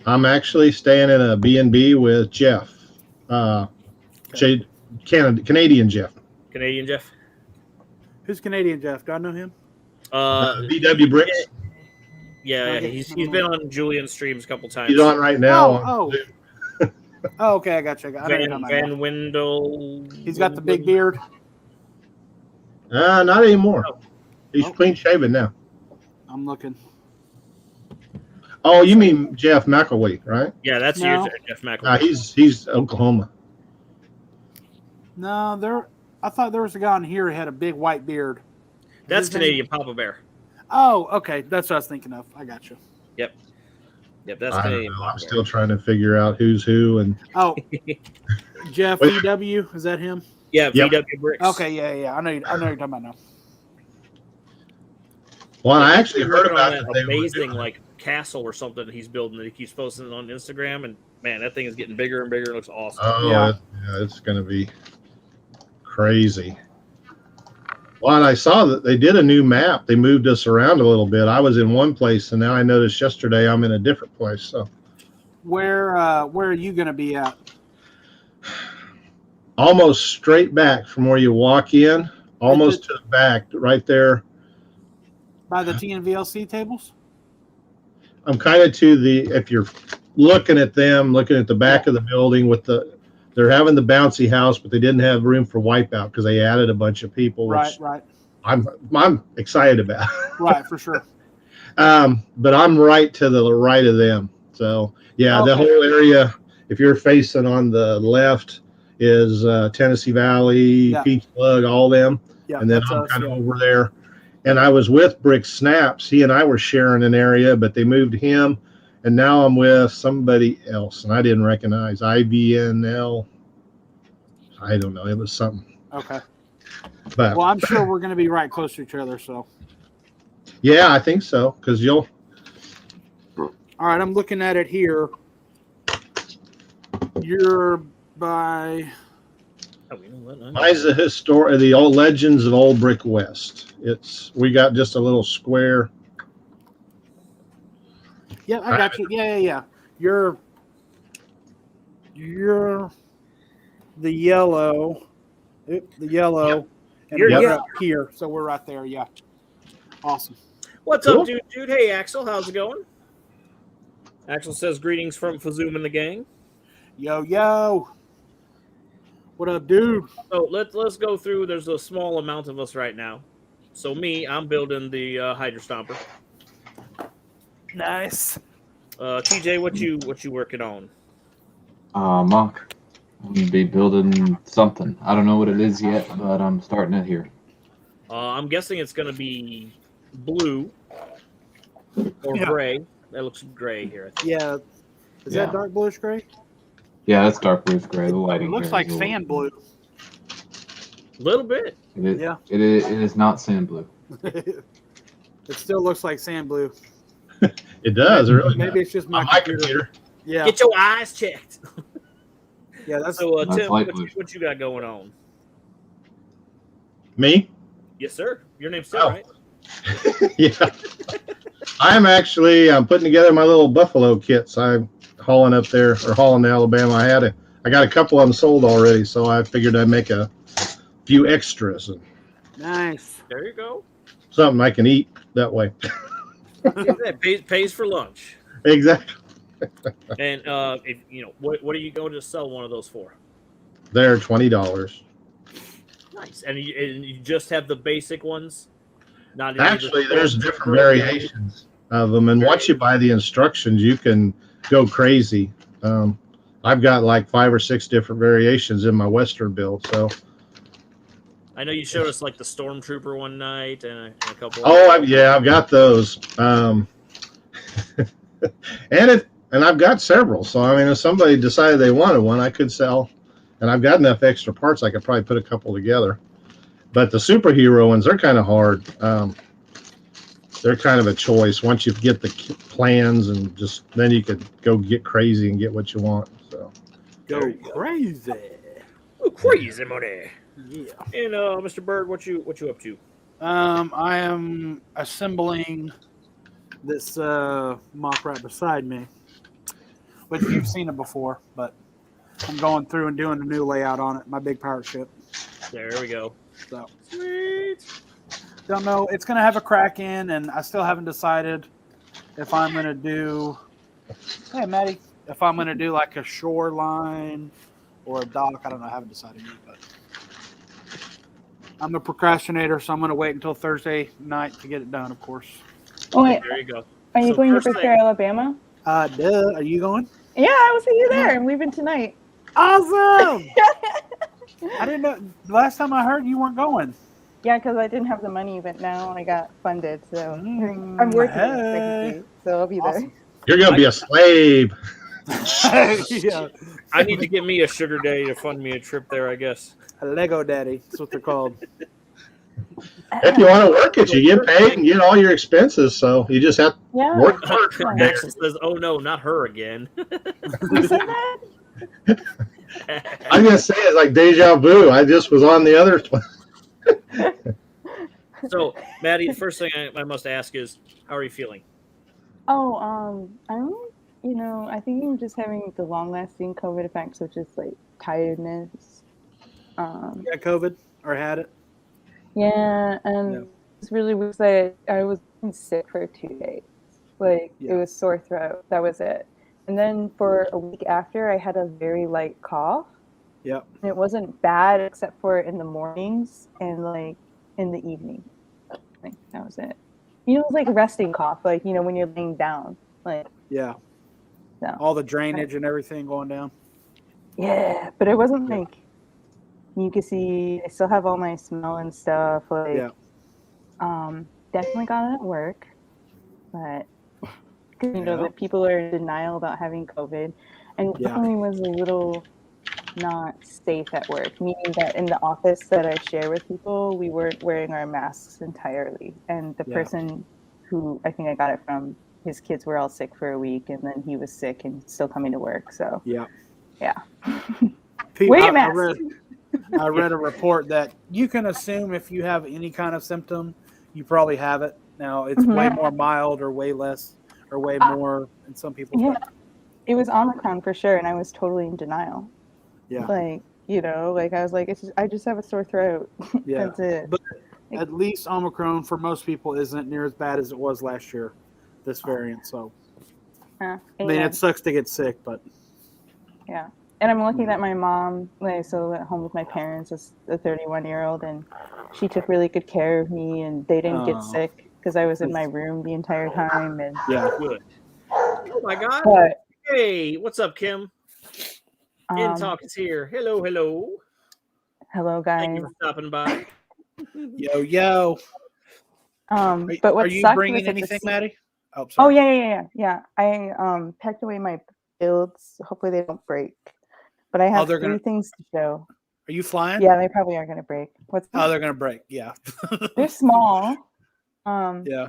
I'm actually staying in a B&B with Jeff, Okay. Canadian Jeff. Canadian Jeff. Who's Canadian Jeff? Do I know him? BW Bricks. Yeah, Okay. he's been on Julian's streams a couple times. He's on right now. Oh. Oh, okay, I got you. I know you're talking about Van Windle. He's got the big beard. Not anymore. Oh. He's clean shaven now. I'm looking. Oh, you mean Jeff McElwee, right? Yeah, that's No. you, Jeff McElroy. He's Oklahoma. No, I thought there was a guy on here who had a big white beard. That's His name- Canadian Papa Bear. Oh, okay. That's what I was thinking of. I got you. Yep, that's I don't Canadian. know. Papa I'm Bear. still trying to figure out who's who. And Oh, Jeff Wait. VW. Is that him? Yeah, Yep. VW Bricks. Okay, yeah. I know you're talking about now. well, I actually heard Working about on it. that They were amazing doing- like castle or something that he's building that he keeps posting on Instagram, and man, that thing is getting bigger and bigger. It looks awesome. Oh, Yeah. it's going to be crazy. Well, and I saw that they did a new map. They moved us around a little bit. I was in one place, and now I noticed yesterday I'm in a different place. So Where are you going to be at? almost straight back from where you walk in, almost to the back, right there. By the TNVLC tables? I'm kind of to the, if you're looking at them, looking at the back of the building with they're having the bouncy house, but they didn't have room for wipeout because they added a bunch of people. Which Right. I'm excited about. Right, for sure. But I'm right to the right of them. So yeah, the Okay. whole area, if you're facing on the left, is Tennessee Valley, Yeah. Peach Plug, all them. Yeah, And then that's I'm us, kind of yeah. over there. And I was with Brick Snaps. He and I were sharing an area, but they moved him. And now I'm with somebody else, and I didn't recognize IBNL. I don't know. It was something. Okay. But Well, I'm sure we're going to be right close to each other. So, yeah, I think so. Because all right, I'm looking at it here. You're by. Oh, you know what? mine's the old legends of Old Brick West. We got just a little square. Yeah, I got you. Yeah. You're the yellow. The yellow. And You're we're yellow. up here, so we're right there. Yeah. Awesome. What's Cool. up, dude? Hey, Axel, how's it going? Axel says greetings from Fazoom and the gang. Yo. What up, dude? So let's go through. There's a small amount of us right now. So I'm building the Hydra Stomper. Nice. TJ, what you working on? Mock. I'm gonna be building something. I don't know what it is yet, but I'm starting it here. I'm guessing it's gonna be blue or Yeah. gray. That looks gray here. I think. Yeah. Is Yeah. that dark bluish gray? Yeah, that's dark bluish gray. The lighting It looks here like is a little- fan blue. A little bit. Yeah. It is not sand blue. It still looks like sand blue. It does. It really Maybe does. it's just On my computer. Yeah. Get your eyes checked. Yeah, that's So, That's Tim, light what blue. what you got going on? Me? Yes, sir. Your name's Tim, Oh. right? Yeah. I'm putting together my little buffalo kits. I'm hauling up there or hauling to Alabama. I got a couple of them sold already, so I figured I'd make a few extras and nice. There you go. something I can eat that way. That pays for lunch. Exactly. And if what are you going to sell one of those for? They're $20. Nice. And you just have the basic ones? Not any of the Actually, there's fancy different versions? variations of them, and once you buy the instructions, you can go crazy. I've got like 5 or 6 different variations in my Western build. So, I know you showed us like the Stormtrooper one night and a couple. I've got those. And I've got several. So I mean, if somebody decided they wanted one, I could sell. And I've got enough extra parts, I could probably put a couple together. But the superhero ones, they're kind of hard. They're kind of a choice. Once you get the plans, and then you could go get crazy and get what you want. So Go crazy. Oh, crazy money. Yeah. And Mr. Bird, what you up to? I am assembling this mock right beside me. which you've seen it before, but I'm going through and doing a new layout on it. My big pirate ship. There we go. So Sweet. don't know. It's going to have a crack in, and I still haven't decided if I'm going to do. Hey, Maddie, if I'm going to do like a shoreline or a dock, I don't know. I haven't decided yet, but I'm a procrastinator, so I'm going to wait until Thursday night to get it done. Of course. Oh, wait, There you go. are you So going to first Big thing- Bear, Alabama? Duh. Are you going? Yeah, I will see you there. I'm leaving tonight. Awesome. I didn't know. The last time I heard, you weren't going. Yeah, because I didn't have the money, but now I got funded, so Mm, I'm working hey. technically, so I'll be there. Awesome. You're gonna be a slave. Yeah, I need to get me a sugar daddy to fund me a trip there, I guess. a Lego daddy. That's what they're called. If you want to work it, you get paid and get all your expenses. So you just have to Yeah. work hard for it. Max says, "Oh no, not her again." You said that? I'm gonna say it's like deja vu. I just was on the other one. So, Maddie, the first thing I must ask is, how are you feeling? Oh, I think I'm just having the long-lasting COVID effects, which is like tiredness. You got COVID or had it? Yeah, and Yeah. it's really was that I was sick for 2 days. Like Yeah. it was sore throat. That was it. And then for a week after, I had a very light cough. Yep. And it wasn't bad except for in the mornings and like in the evening. Like that was it. It was like a resting cough, like when you're laying down. Like Yeah. No. All the drainage and everything going down. yeah, but it wasn't Yeah. like mucusy. I still have all my smell and stuff. Like definitely got it at work, but that people are in denial about having COVID, and Yeah. definitely was a little not safe at work, meaning that in the office that I share with people, we weren't wearing our masks entirely. And the Yeah. person who I think I got it from, his kids were all sick for a week, and then he was sick and still coming to work. So Yeah. yeah. Wear your mask. I read a report that you can assume if you have any kind of symptom, you probably have it. Now it's way more mild or way less or way more in some people. Yeah, it was Omicron for sure, and I was totally in denial. Yeah. Like I was like, I just have a sore throat. Yeah. That's it. But at least Omicron for most people isn't near as bad as it was last year, this variant. So I mean, it sucks to get sick, but yeah. And I'm lucky that my mom, so at home with my parents, is a 31-year-old, and she took really good care of me, and they didn't get sick because I was in my room the entire time. And yeah, Good. Oh my God! but Hey, what's up, Kim? In Talk is here. Hello, hello. hello guys. Thank you for stopping by. yo. But what are you sucked bringing was that anything, the- Maddie? Oh, Oh sorry. yeah. I packed away my builds. Hopefully they don't break. But I have they're 3 gonna- things to show. Are you flying? Yeah, they probably are gonna break. Oh, they're gonna break. Yeah. They're small. Yeah.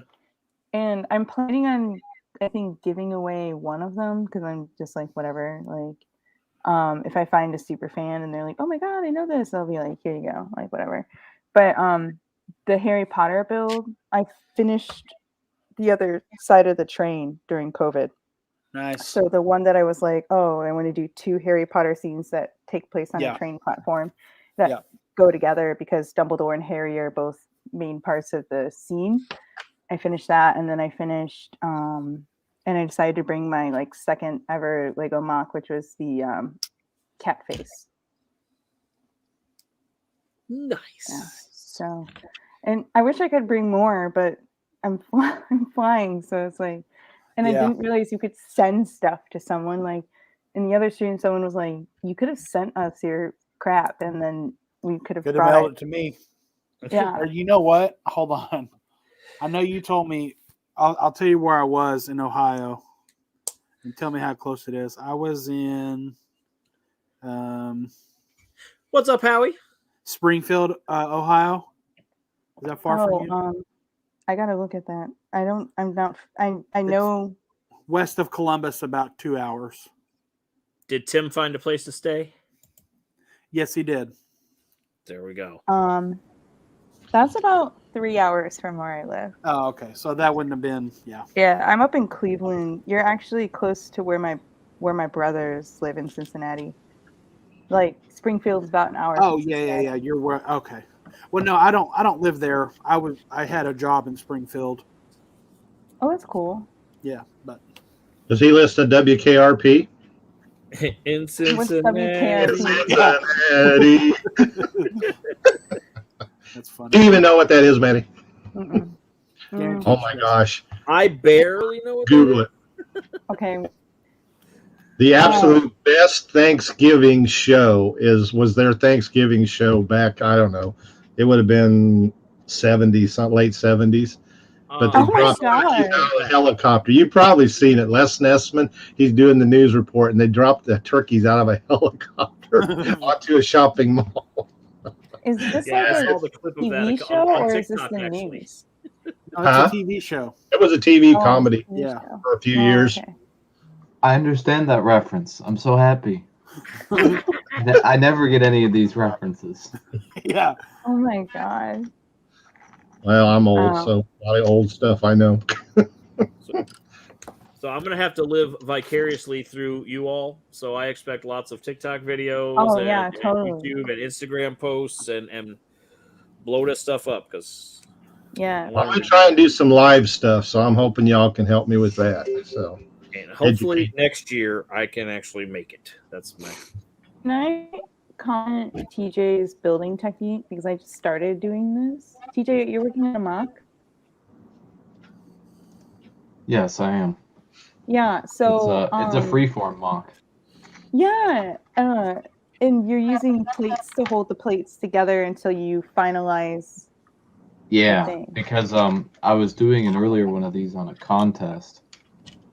And I'm planning on, I think, giving away one of them because I'm just like, whatever. Like, if I find a super fan and they're like, oh my God, I know this, I'll be like, here you go, like, whatever. But the Harry Potter build, I finished the other side of the train during COVID. Nice. So the one that I was like, oh, I want to do 2 Harry Potter scenes that take place on Yeah. a train platform that Yeah. go together because Dumbledore and Harry are both main parts of the scene. I finished that, and then I finished, and I decided to bring my like second ever Lego mock, which was the cat face. Nice. Yeah. So, and I wish I could bring more, but I'm I'm flying, so it's like, and I Yeah. didn't realize you could send stuff to someone. Like in the other stream, someone was like, "You could have sent us your crap, and then we could have Could have brought mailed it." it to me. Yeah. Or you know what? Hold on. I know you told me. I'll tell you where I was in Ohio, and tell me how close it is. I was in What's up, Howie? Springfield, Ohio. Is that far from you? I gotta look at that. I'm not. I know. West of Columbus, about 2 hours. Did Tim find a place to stay? Yes, he did. There we go. That's about 3 hours from where I live. Oh, okay. So that wouldn't have been. Yeah. Yeah, I'm up in Cleveland. You're actually close to where my where my brothers live in Cincinnati. Like Springfield's about an hour. Oh from yeah, Cincinnati. You're where? Okay. Well, no, I don't live there. I had a job in Springfield. Oh, that's cool. Yeah, but Does he listen to WKRP? In What's Cincinnati. Cincinnati. that's Do funny. you even know what that is, Manny? Mm-mm. Mm. Oh my gosh. I barely know what Google that it. Okay. The absolute best Thanksgiving show was their Thanksgiving show back, I don't know. It would have been 70s, late 70s. But they Oh my dropped God. turkeys out of a helicopter. You've probably seen it. Les Nessman, he's doing the news report, and they dropped the turkeys out of a helicopter onto a shopping mall. Is this Yeah, I like saw a the clip of that TV show on or is this TikTok, the actually. news? No, it's Huh? a TV show. It was a TV Oh, comedy it's a TV Yeah. show. for a few Oh, years. okay. I understand that reference. I'm so happy. I never get any of these references. Yeah. Oh my God. Well, I'm old, Oh. so a lot of old stuff I know. So I'm gonna have to live vicariously through you all. So I expect lots of TikTok videos Oh, and, yeah, and totally. YouTube and Instagram posts and blow this stuff up because Yeah. I'm going to try and do some live stuff, so I'm hoping y'all can help me with that. So, and hopefully educate. next year I can actually make it. That's my Can I comment TJ's building technique because I just started doing this? TJ, you're working on a mock? Yes, I am. Yeah. So It's a freeform mock. yeah. And you're using plates to hold the plates together until you finalize. Yeah, thing. because I was doing an earlier one of these on a contest,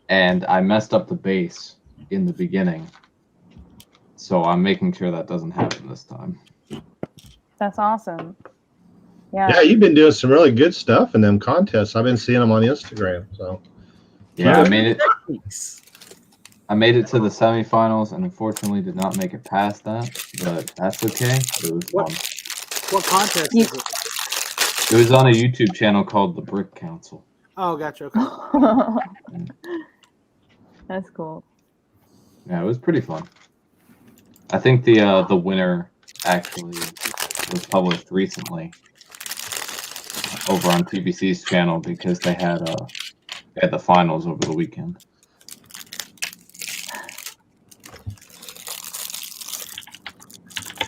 and I messed up the base in the beginning. So I'm making sure that doesn't happen this time. That's awesome. Yeah, you've been doing some really good stuff in them contests. I've been seeing them on Instagram. So, Yeah, Okay. I made it to the semifinals, and unfortunately did not make it past that. But that's okay. It was fun. What contest is it? It was on a YouTube channel called The Brick Council. Oh, gotcha. Okay. That's cool. Yeah, it was pretty fun. I think the winner actually was published recently over on TBC's channel because they had the finals over the weekend.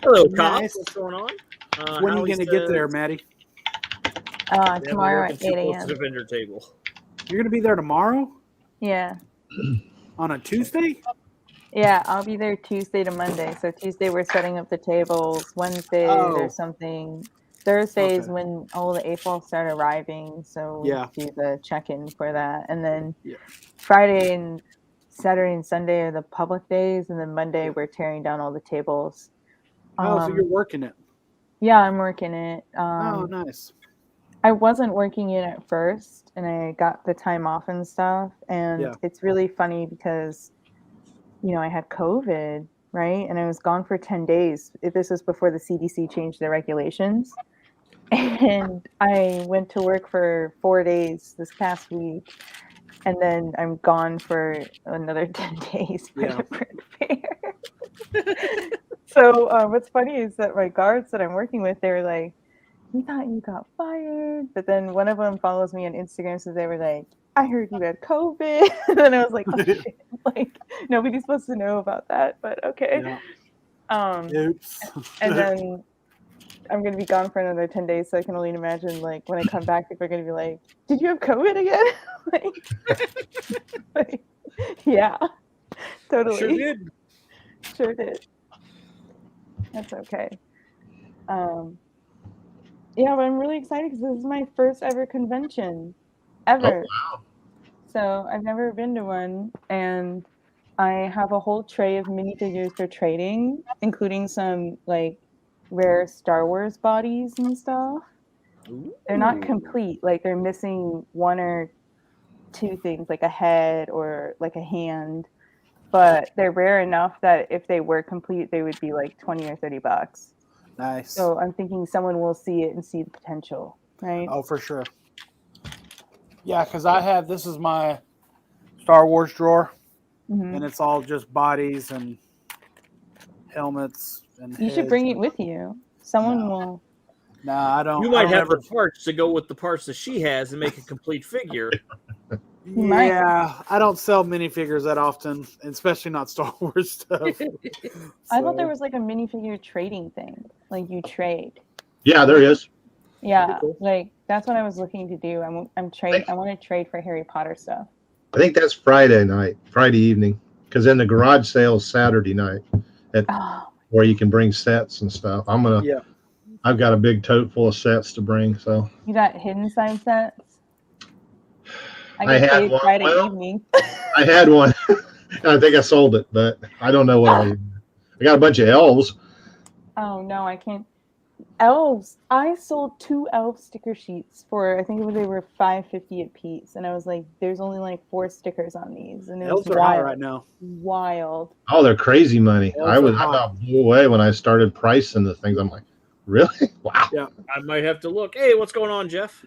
hello, Cops. Nice. What's going on? When are you Howie going to get says there, Maddie? they have a Tomorrow working at too 8 close a.m. to the vendor table. You're going to be there tomorrow Yeah. on a Tuesday? Yeah, I'll be there Tuesday to Monday. So Tuesday we're setting up the tables. Wednesday Oh. there's something. Thursday is Okay. when all the AFOLs start arriving. So we Yeah. do the check-in for that. And then Yeah. Friday and Saturday and Sunday are the public days. And then Monday we're tearing down all the tables. Oh, so you're working it. Yeah, I'm working it. Oh, nice. I wasn't working it at first, and I got the time off and stuff. And Yeah. it's really funny because, you know, I had COVID, right? And I was gone for 10 days. This was before the CDC changed their regulations. And I went to work for 4 days this past week. And then I'm gone for another 10 days for Yeah. the print fair. So what's funny is that my guards that I'm working with, they were like, we thought you got fired. But then one of them follows me on Instagram, so they were like, I heard you had COVID. And then I was like, oh shit. Like, nobody's supposed to know about that, but okay. Yeah. Oops. And then I'm gonna be gone for another 10 days, so I can only imagine like when I come back, people are gonna be like, did you have COVID again? like, yeah, totally. Sure did. Sure did. That's okay. Yeah, but I'm really excited because this is my first ever convention ever. Oh, wow. So I've never been to one, and I have a whole tray of minifigures for trading, including some like rare Star Wars bodies and stuff. They're not complete, like they're missing one or two things, like a head or like a hand, but they're rare enough that if they were complete, they would be like $20 or $30. Nice. So I'm thinking someone will see it and see the potential, right? Oh, for sure. Yeah, because this is my Star Wars drawer. Mhm. and it's all just bodies and helmets and. You should heads bring and- it with you. Someone No. will. Nah, I don't. You I might don't have ever. the parts to go with the parts that she has and make a complete figure. You might. Yeah, I don't sell minifigures that often, especially not Star Wars stuff. I thought there So, was like a minifigure trading thing. Like you trade. Yeah, there is. Yeah, cool. like that's what I was looking to do. I'm trade. I want to trade for Harry Potter stuff. I think that's Friday evening, because then the garage sale's Saturday night, Oh, where you can bring sets and stuff. yeah. I've got a big tote full of sets to bring. So you got hidden side sets. I get had paid one. Friday Well, evening. I had one. I think I sold it, but I don't know what I got a bunch of elves. Oh no, I can't. Elves. I sold 2 elf sticker sheets for I think they were $5.50 a piece, and I was like, "There's only like 4 stickers on these," and it was Elves are hot wild. right now. Wild. Oh, they're crazy money. Elves I are was hot. about blew away when I started pricing the things. I'm like, really? Wow. I might have to look. Hey, what's going on, Jeff?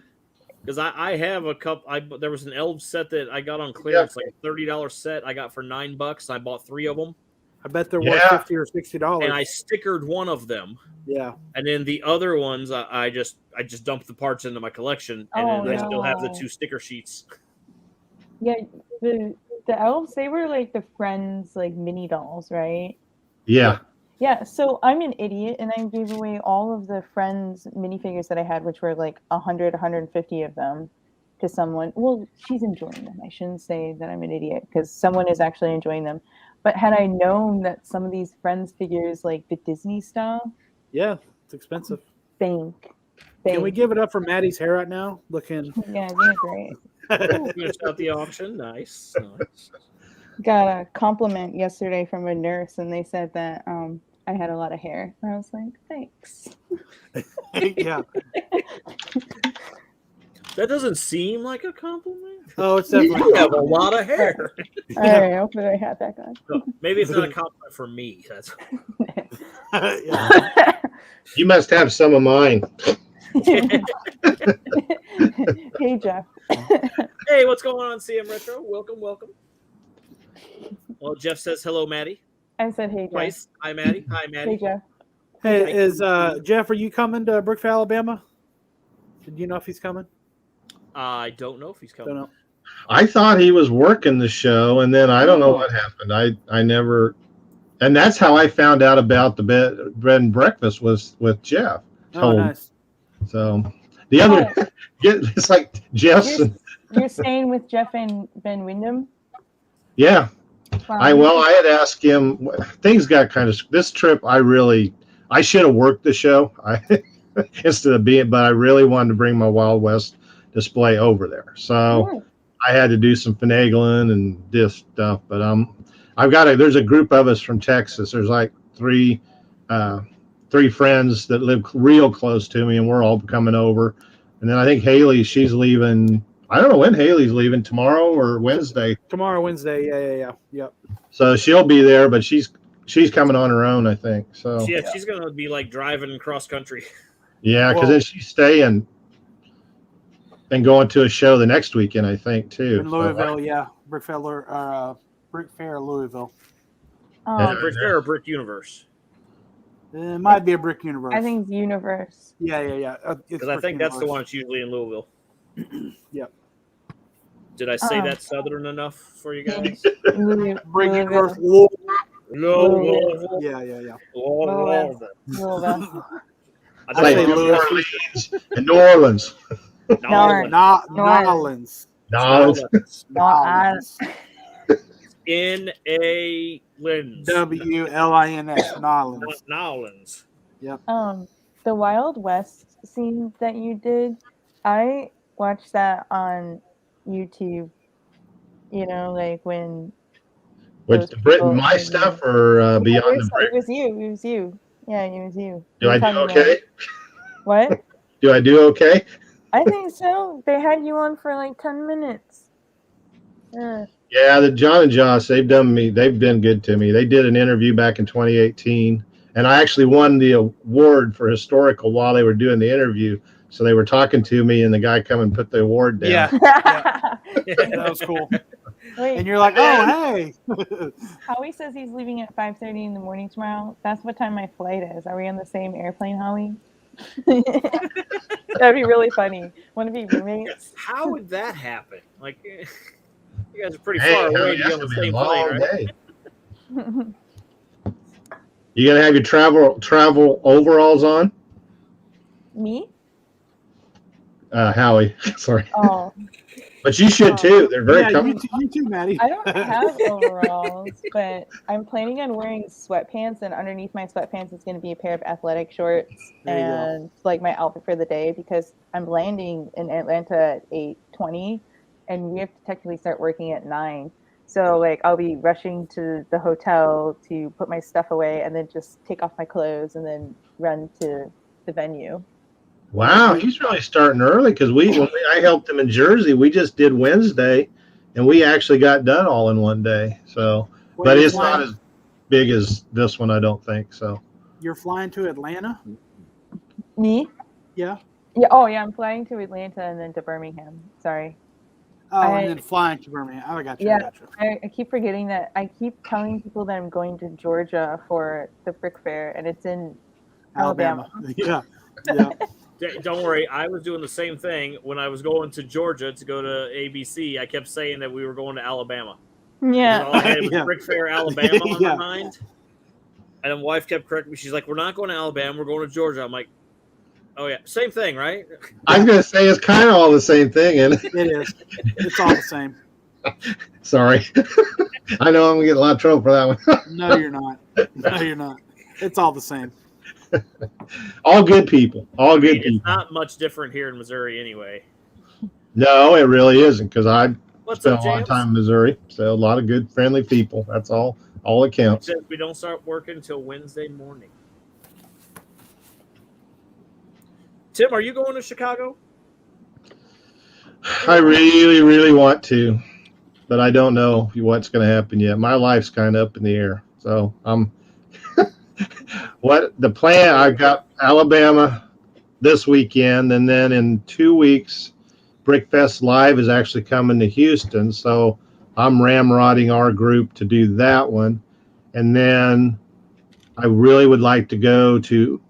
Because I have a cup. There was an elf set that I got on clearance, like a $30 set. I got for $9. I bought 3 of them, I bet they're Yeah. worth $50 or $60. and I stickered one of them. Yeah. And then the other ones, I just dumped the parts into my collection, and Oh, then I still have the no. 2 sticker sheets. Yeah, the elves, they were like the Friends like mini dolls, right? Yeah. Yeah, so I'm an idiot and I gave away all of the Friends minifigures that I had, which were like 150 of them, to someone. Well, she's enjoying them. I shouldn't say that I'm an idiot because someone is actually enjoying them. But had I known that some of these Friends figures, like the Disney style, Yeah. It's expensive. think. Can we give it up for Maddie's hair right now? Looking. Yeah, isn't it great? Finished out the auction. Nice. Got a compliment yesterday from a nurse, and they said that I had a lot of hair. And I was like, thanks. Yeah. That doesn't seem like a compliment. Oh, it's You definitely. have a lot of hair. All right, hopefully I had that guy. No, maybe it's not a compliment for me. That's Yeah. You must have some of mine. Hey, Jeff. Hey, what's going on, CM Retro? Welcome, welcome. Well, Jeff says hello, Maddie. I said, hey, Jeff. Twice. Hi, Maddie. Hi, Hey, Maddie. Jeff. Hey, is Jeff? Are you coming to Brookville, Alabama? Do you know if he's coming? I don't know if he's Don't coming. know. I thought he was working the show, and then I don't know what happened. I never, and that's how I found out about the bed and breakfast was with Jeff. Oh, Told. nice. So the other, it's like Jeff's. You're staying with Jeff and Ben Wyndham? Yeah. Wow. I had asked him. Things got kind of this trip. I should have worked the show. Instead of being, but I really wanted to bring my Wild West display over there. So Yeah. I had to do some finagling and this stuff. But there's a group of us from Texas. There's like three friends that live real close to me, and we're all coming over. And then I think Haley, she's leaving. I don't know when Haley's leaving, tomorrow or Wednesday. Tomorrow, Wednesday. Yeah. Yep. So she'll be there, but she's coming on her own, I think. So Yeah, she's gonna be like driving cross country. yeah, because Well- then she's staying and going to a show the next weekend, I think, too. In Louisville, yeah. Brick Fair, Louisville. Yeah. Brick Fair or Brick Universe? It might be a Brick Universe. I think it's Universe. Yeah. Because I think that's the one that's usually in Louisville. Yep. Did I say Oh. that southern enough for you guys? Brick Universe. Louisville. Louisville. Yeah. Louisville. Louisville. I Like don't say New know. Orleans and New Orleans. Darn. Not New Orleans. Nolans. Nolans. No, N-A Lins. WLINS. Nolans. Not Nolans. the Wild West scene that you did, I watched that on YouTube. You know, like when Which those Britain, people- my stuff or Beyond the Brick? It was you. It was you. Yeah, it was you. Do You I were do talking okay? about- What? Do I do okay? I think so. They had you on for like 10 minutes. Yeah. Yeah, the John and Joss, they've been good to me. They did an interview back in 2018, and I actually won the award for historical while they were doing the interview. So they were talking to me, and the guy come and put the award down. Yeah. That was cool. Wait, and you're like, oh, hey. Howie says he's leaving at 5:30 in the morning tomorrow. That's what time my flight is. Are we on the same airplane, Howie? That'd be really funny. Want to be roommates? How would that happen? Like, you guys are pretty Hey, far away honey, to be that's on the gonna be a same plane, long right? day. You gotta have your travel overalls on, Me? Howie. Sorry, Oh, but you should too. They're very Yeah, comfortable. you too, Maddie. I don't have overalls, but I'm planning on wearing sweatpants, and underneath my sweatpants is going to be a pair of athletic shorts There you go. and like my outfit for the day because I'm landing in Atlanta at 8:20, and we have to technically start working at 9. So like I'll be rushing to the hotel to put my stuff away and then just take off my clothes and then run to the venue. Wow, he's really starting early because I helped him in Jersey. We just did Wednesday, and we actually got done all in one day. So, Wait, but you're it's not flying- as big as this one, I don't think. So, You're flying to Atlanta? Me? Yeah. Yeah. Oh yeah, I'm flying to Atlanta and then to Birmingham. Sorry. Oh, I- and then flying to Birmingham. Oh, I got you. Yeah. I got you. I keep forgetting that. I keep telling people that I'm going to Georgia for the Brick Fair, and it's in Alabama. Yeah. Yeah. Don't worry, I was doing the same thing when I was going to Georgia to go to ABC. I kept saying that we were going to Alabama. Yeah. All I had was Yeah. Brick Fair, Alabama on Yeah. my mind. And my wife kept correcting me. She's like, "We're not going to Alabama. We're going to Georgia." I'm like, "Oh yeah, same thing, right?" I was gonna say it's kind of all the same thing, and It is. It's all the same. sorry, I know I'm gonna get a lot of trouble for that one. No, you're not. No, you're not. It's all the same. All good people, all good It's people. not much different here in Missouri, anyway. No, it really isn't because I What's spent up, a lot of James? time in Missouri, so a lot of good, friendly people. That's all that It counts. says we don't start working until Wednesday morning. Tim, are you going to Chicago? I really, really want to, but I don't know what's going to happen yet. My life's kind of up in the air, so I'm. What the plan? I got Alabama this weekend, and then in 2 weeks, Brickfest Live is actually coming to Houston, so I'm ramrodding our group to do that one, and then I really would like to go to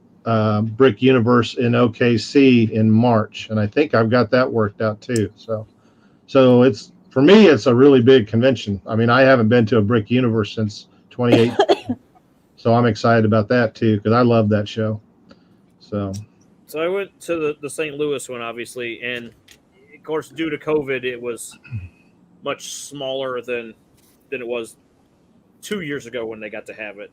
Brick Universe in OKC in March, and I think I've got that worked out too. So it's for me, it's a really big convention. I mean, I haven't been to a Brick Universe since 2018, so I'm excited about that too because I love that show. So I went to the St. Louis one, obviously, and of course, due to COVID, it was much smaller than it was 2 years ago when they got to have it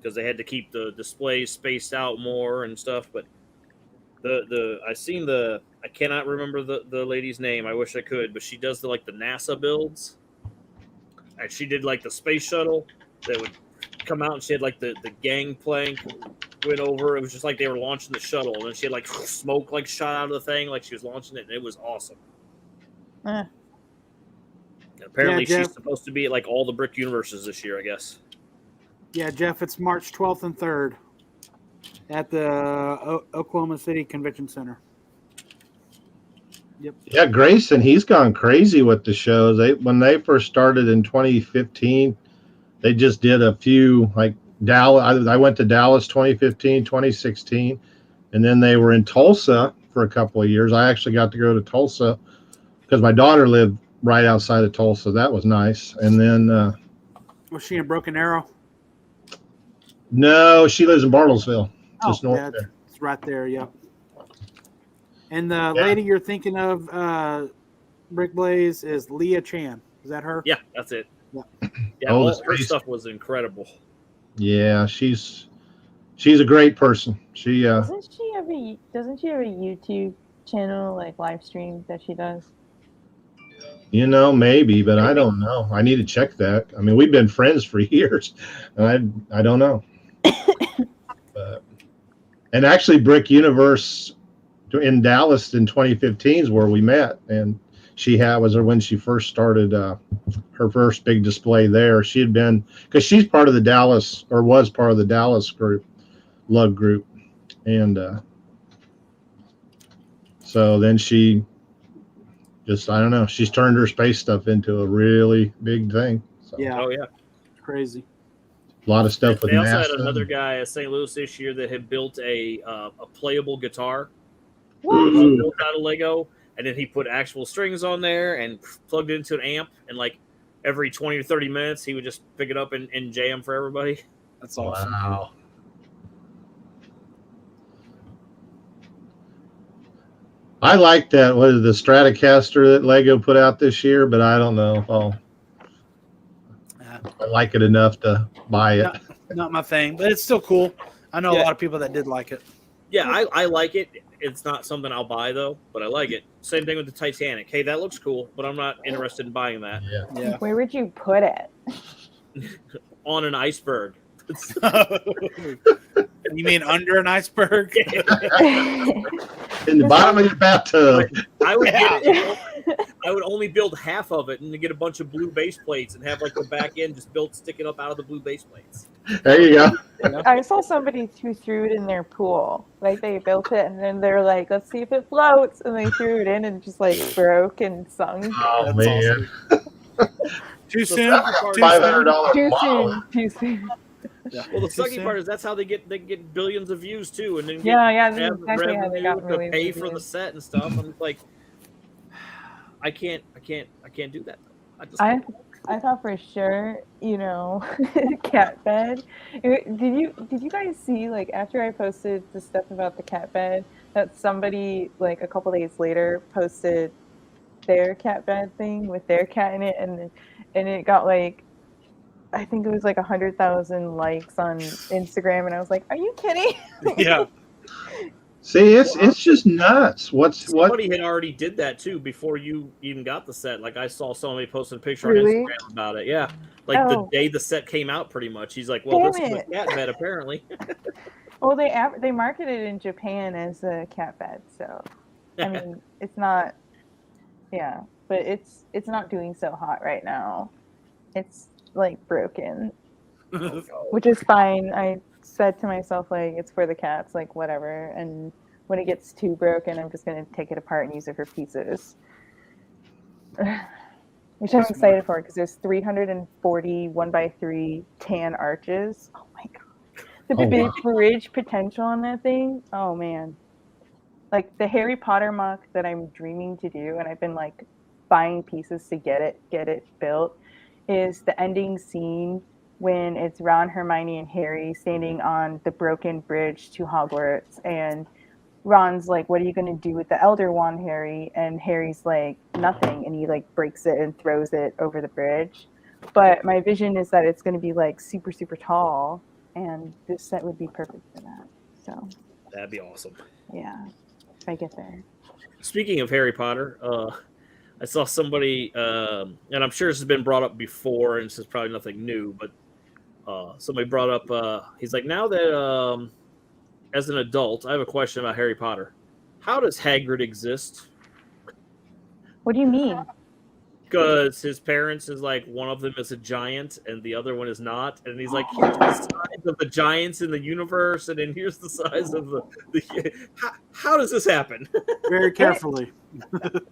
because they had to keep the displays spaced out more and stuff. But I cannot remember the lady's name. I wish I could, but she does the NASA builds, and she did like the space shuttle that would come out, and she had like the gangplank went over. It was just like they were launching the shuttle, and then she had like smoke like shot out of the thing, like she was launching it, and it was awesome. Eh. And apparently, Yeah, Jeff. she's supposed to be at like all the Brick Universes this year, I guess. Yeah, Jeff, it's March 12th and 3rd at the Oklahoma City Convention Center. Yep. yeah, Grayson, he's gone crazy with the shows. When they first started in 2015, they just did a few like Dallas. I went to Dallas 2015, 2016, and then they were in Tulsa for a couple of years. I actually got to go to Tulsa because my daughter lived right outside of Tulsa. That was nice. And then Was she in Broken Arrow? no, she lives in Bartlesville, just north yeah, there. it's right there. Yep. And the lady you're thinking of, Brick Blaze, is Leah Chan. Is that her? Yeah, that's it. Yeah. Yeah, Oh, all the her space. stuff was incredible. Yeah, she's a great person. She Doesn't she have a YouTube channel like live stream that she does? maybe, but I don't know. I need to check that. I mean, we've been friends for years, and I don't know. And actually, Brick Universe in Dallas in 2015 is where we met, and was when she first started her first big display there. She had been because she's part of the Dallas or was part of the Dallas group, Lug group, and so then she just I don't know. She's turned her space stuff into a really big thing. So, Yeah, Oh yeah. crazy. a lot of stuff with They also had NASA. another guy at St. Louis this year that had built a playable guitar What? built out of Lego, and then he put actual strings on there and plugged it into an amp, and like every 20 or 30 minutes he would just pick it up and jam for everybody. That's awesome. Wow. I like that. What is the Stratocaster that Lego put out this year? But I don't know if Yeah. I like it enough to buy it. Not my thing, but it's still cool. I know a Yeah. lot of people that did like it. Yeah, I like it. It's not something I'll buy though, but I like it. Same thing with the Titanic. Hey, that looks cool, but I'm not interested in buying that. Yeah. Yeah. Where would you put it? On an iceberg. You mean under an iceberg? In the bottom of your bathtub. I would Yeah. I would only build half of it and then get a bunch of blue base plates and have like the back end just built sticking up out of the blue base plates. There you go. I saw somebody who threw it in their pool. Like they built it and then they're like, let's see if it floats. And they threw it in and just like broke and sunk. Oh That's man. awesome. Too soon? Too $500 Too model. soon. Too soon. Yeah. Well, the Too sucky soon? part is that's how they get billions of views too, and then Yeah, get that's exactly how they got to millions pay of for the views. set and stuff. I'm just like, I can't do that. I just I thought for sure, cat bed. Did you guys see, like, after I posted the stuff about the cat bed, that somebody like a couple days later posted their cat bed thing with their cat in it, and it got like, I think it was like 100,000 likes on Instagram, and I was like, "Are you kidding?" Yeah. See, it's just nuts. somebody had already did that too before you even got the set. Like I saw somebody posted a picture Really? on Instagram about it. Yeah, like Oh. the day the set came out, pretty much. He's like, "Well, Damn this is a it. cat bed, apparently." Well, they marketed it in Japan as a cat bed, so I mean, it's not. Yeah, but it's not doing so hot right now. It's like broken, which is fine. I said to myself, like, it's for the cats, like, whatever. And when it gets too broken, I'm just going to take it apart and use it for pieces. Which I'm excited for because there's 340 1x3 tan arches. Oh my God. The Oh, big wow. bridge potential on that thing. Oh man. Like the Harry Potter mock that I'm dreaming to do, and I've been like buying pieces to get it built, is the ending scene when it's Ron, Hermione, and Harry standing on the broken bridge to Hogwarts, and Ron's like, "What are you going to do with the Elder Wand, Harry?" And Harry's like, "Nothing," and he like breaks it and throws it over the bridge. But my vision is that it's going to be like super, super tall, and this set would be perfect for that. So That'd be awesome. yeah, if I get there. Speaking of Harry Potter, I saw somebody, and I'm sure this has been brought up before, and this is probably nothing new, but somebody brought up, he's like, now that as an adult, I have a question about Harry Potter. How does Hagrid exist? What do you mean? Because his parents is like, one of them is a giant and the other one is not, and he's like, here's the size of the giants in the universe, and then here's the size of the how does this happen? Very carefully. But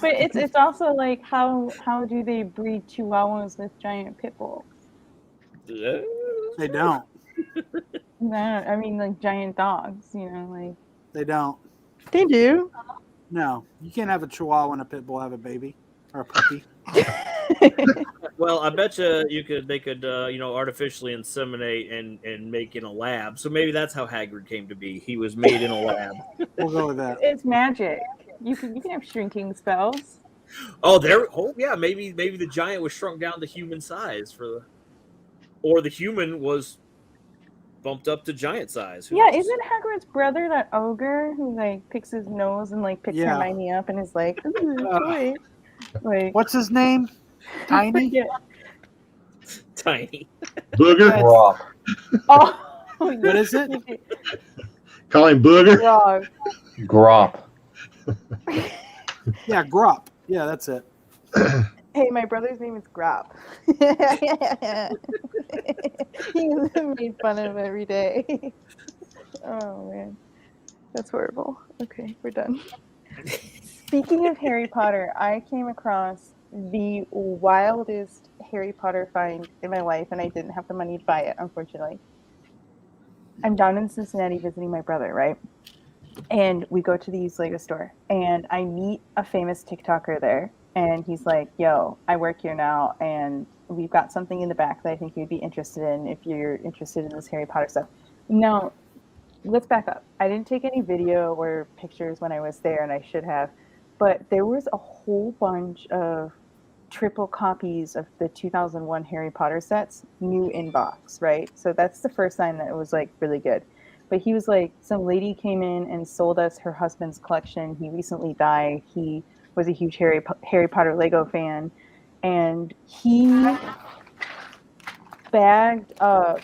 it's also like how do they breed chihuahuas with giant pit bulls? They don't. No, I mean like giant dogs, like They don't. they do. No. You can't have a chihuahua and a pit bull have a baby or a puppy. Well, I bet they could artificially inseminate and make in a lab. So maybe that's how Hagrid came to be. He was made in a lab. We'll go with that. It's magic. You can have shrinking spells. Maybe the giant was shrunk down to human size or the human was bumped up to giant size. Who Yeah, knows? isn't Hagrid's brother that ogre who like picks his nose and like picks Yeah. Hermione up and is like, "Ooh, boy." Like What's his name? Tiny? forget- Tiny. Booger. Rob. Oh, What is it? Call him Booger. Wrong. Grop. Yeah, Grop. Yeah, that's it. Hey, my brother's name is Grop. He's made fun of every day. Oh man, that's horrible. Okay, we're done. Speaking of Harry Potter, I came across the wildest Harry Potter find in my life, and I didn't have the money to buy it, unfortunately. I'm down in Cincinnati visiting my brother, right? And we go to the used Lego store, and I meet a famous TikToker there. And he's like, yo, I work here now, and we've got something in the back that I think you'd be interested in if you're interested in this Harry Potter stuff. Now, let's back up. I didn't take any video or pictures when I was there, and I should have. But there was a whole bunch of triple copies of the 2001 Harry Potter sets, new in box, right? So that's the first sign that it was like really good. But he was like, some lady came in and sold us her husband's collection. He recently died. He was a huge Harry Potter Lego fan, and he bagged up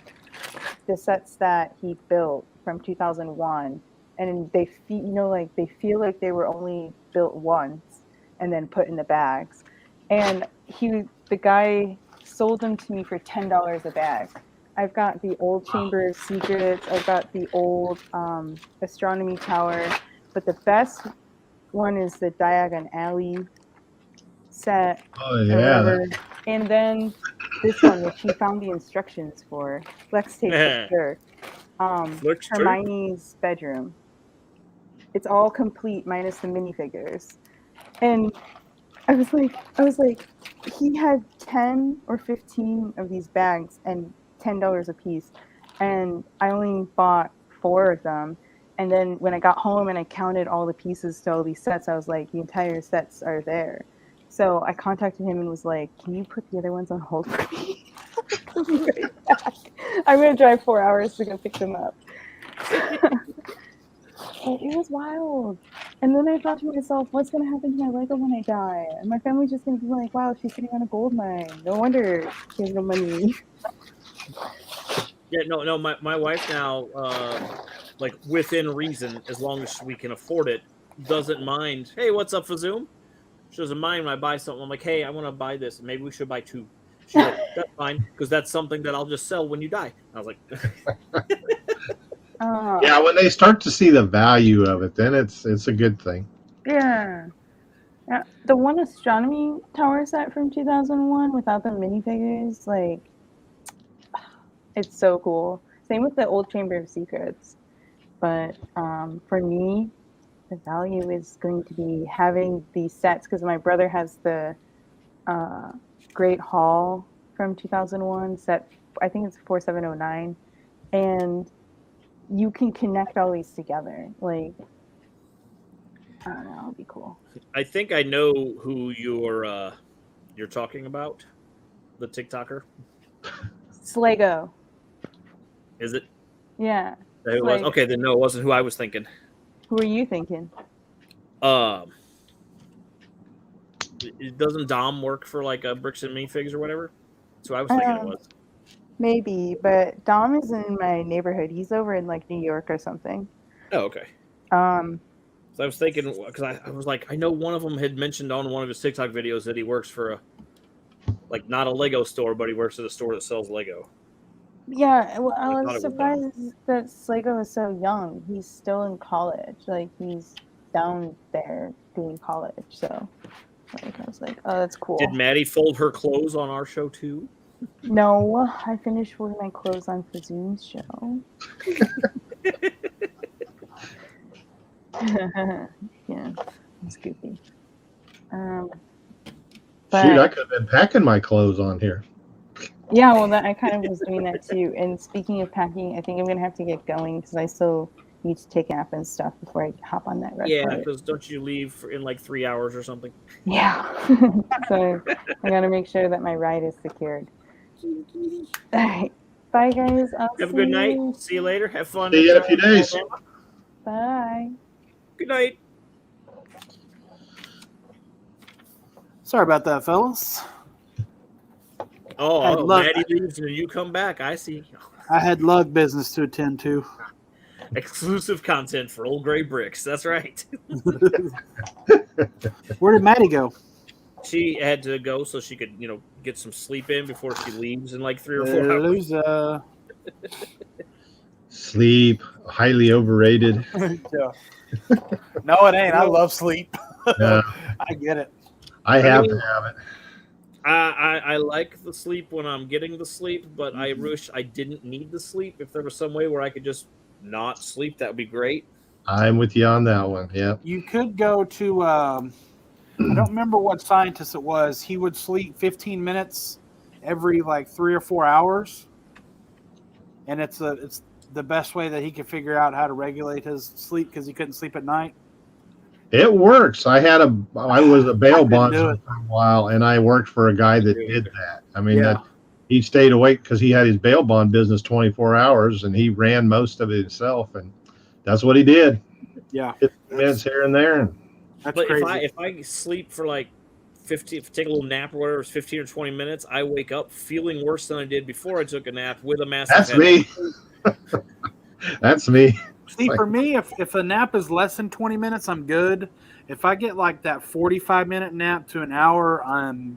the sets that he built from 2001, and they they feel like they were only built once and then put in the bags. And the guy sold them to me for $10 a bag. I've got the old Chamber of Secrets. I've got the old Astronomy Tower, but the best one is the Diagon Alley set. Oh Or yeah. whatever. And then this one, which he found the instructions for. Let's take a picture. Hermione's bedroom. It's all complete minus the minifigures. And I was like, he had 10 or 15 of these bags and $10 a piece, and I only bought 4 of them. And then when I got home and I counted all the pieces to all these sets, I was like, the entire sets are there. So I contacted him and was like, can you put the other ones on hold for me? I'll be right back. I'm going to drive 4 hours to go pick them up. It was wild. And then I thought to myself, what's going to happen to my Lego when I die? And my family's just going to be like, wow, she's sitting on a gold mine. No wonder she has no money. Yeah, no. My wife now, like within reason, as long as we can afford it, doesn't mind. Hey, what's up for Zoom? She doesn't mind when I buy something. I'm like, hey, I want to buy this. Maybe we should buy 2. She's like, that's fine, because that's something that I'll just sell when you die. I was like, Yeah, when they start to see the value of it, then it's a good thing. Yeah. The one Astronomy Tower set from 2001 without the minifigures, like, it's so cool. Same with the old Chamber of Secrets. But for me, the value is going to be having these sets, because my brother has the Great Hall from 2001 set. I think it's 4709, and you can connect all these together. Like, I don't know, it'll be cool. I think I know who you're talking about. The TikToker. It's Lego. Is it? Yeah. It was? Okay, then no, it wasn't who I was thinking. Who are you thinking? Doesn't Dom work for like Bricks and Minifigs or whatever? That's who I was thinking it was. Maybe, but Dom is in my neighborhood. He's over in like New York or something. Oh, okay. So I was thinking, because I was like, I know one of them had mentioned on one of his TikTok videos that he works for not a Lego store, but he works at a store that sells Lego. Yeah, well, I was surprised that Lego is so young. He's still in college. Like, he's down there doing college. So, like, I was like, oh, that's cool. Did Maddie fold her clothes on our show too? No, I finished folding my clothes on Fazoom's show. Yeah, it's goofy. But, shoot, I could have been packing my clothes on here. Yeah, well, I kind of was doing that too. And speaking of packing, I think I'm going to have to get going because I still need to take a nap and stuff before I hop on that red Yeah, because don't you leave in like 3 hours or something? Yeah. So I got to make sure that my ride is secured. All right. Bye, guys. Have a good night. See you later. Have fun. See you in a few days. Bye. Good night. Sorry about that, fellas. Oh, Maddie leaves and you come back. I see. I had lug business to attend to. Exclusive content for Old Gray Bricks. That's right. Where did Maddie go? She had to go so she could, get some sleep in before she leaves in like 3 or 4 hours. Sleep, highly overrated. Yeah. No, it ain't. I love sleep. Yeah. I get it. I have mean, to have it. I like the sleep when I'm getting the sleep, but I wish I didn't need the sleep. If there was some way where I could just not sleep, that would be great. I'm with you on that one. Yep. You could go to I don't remember what scientist it was. He would sleep 15 minutes every like 3 or 4 hours, and it's the best way that he could figure out how to regulate his sleep because he couldn't sleep at night. It works. I was a bail couldn't do bondsman it. for a while, and I worked for a guy that did that. I mean, Yeah. he stayed awake because he had his bail bond business 24 hours, and he ran most of it himself, and that's what he did. Yeah, 15 minutes here and there. And that's But crazy. if I sleep for like 15, take a little nap or whatever, it's 15 or 20 minutes, I wake up feeling worse than I did before I took a nap with a massive that's headache. me. That's me. See, for me, if a nap is less than 20 minutes, I'm good. If I get like that 45-minute nap to an hour, I'm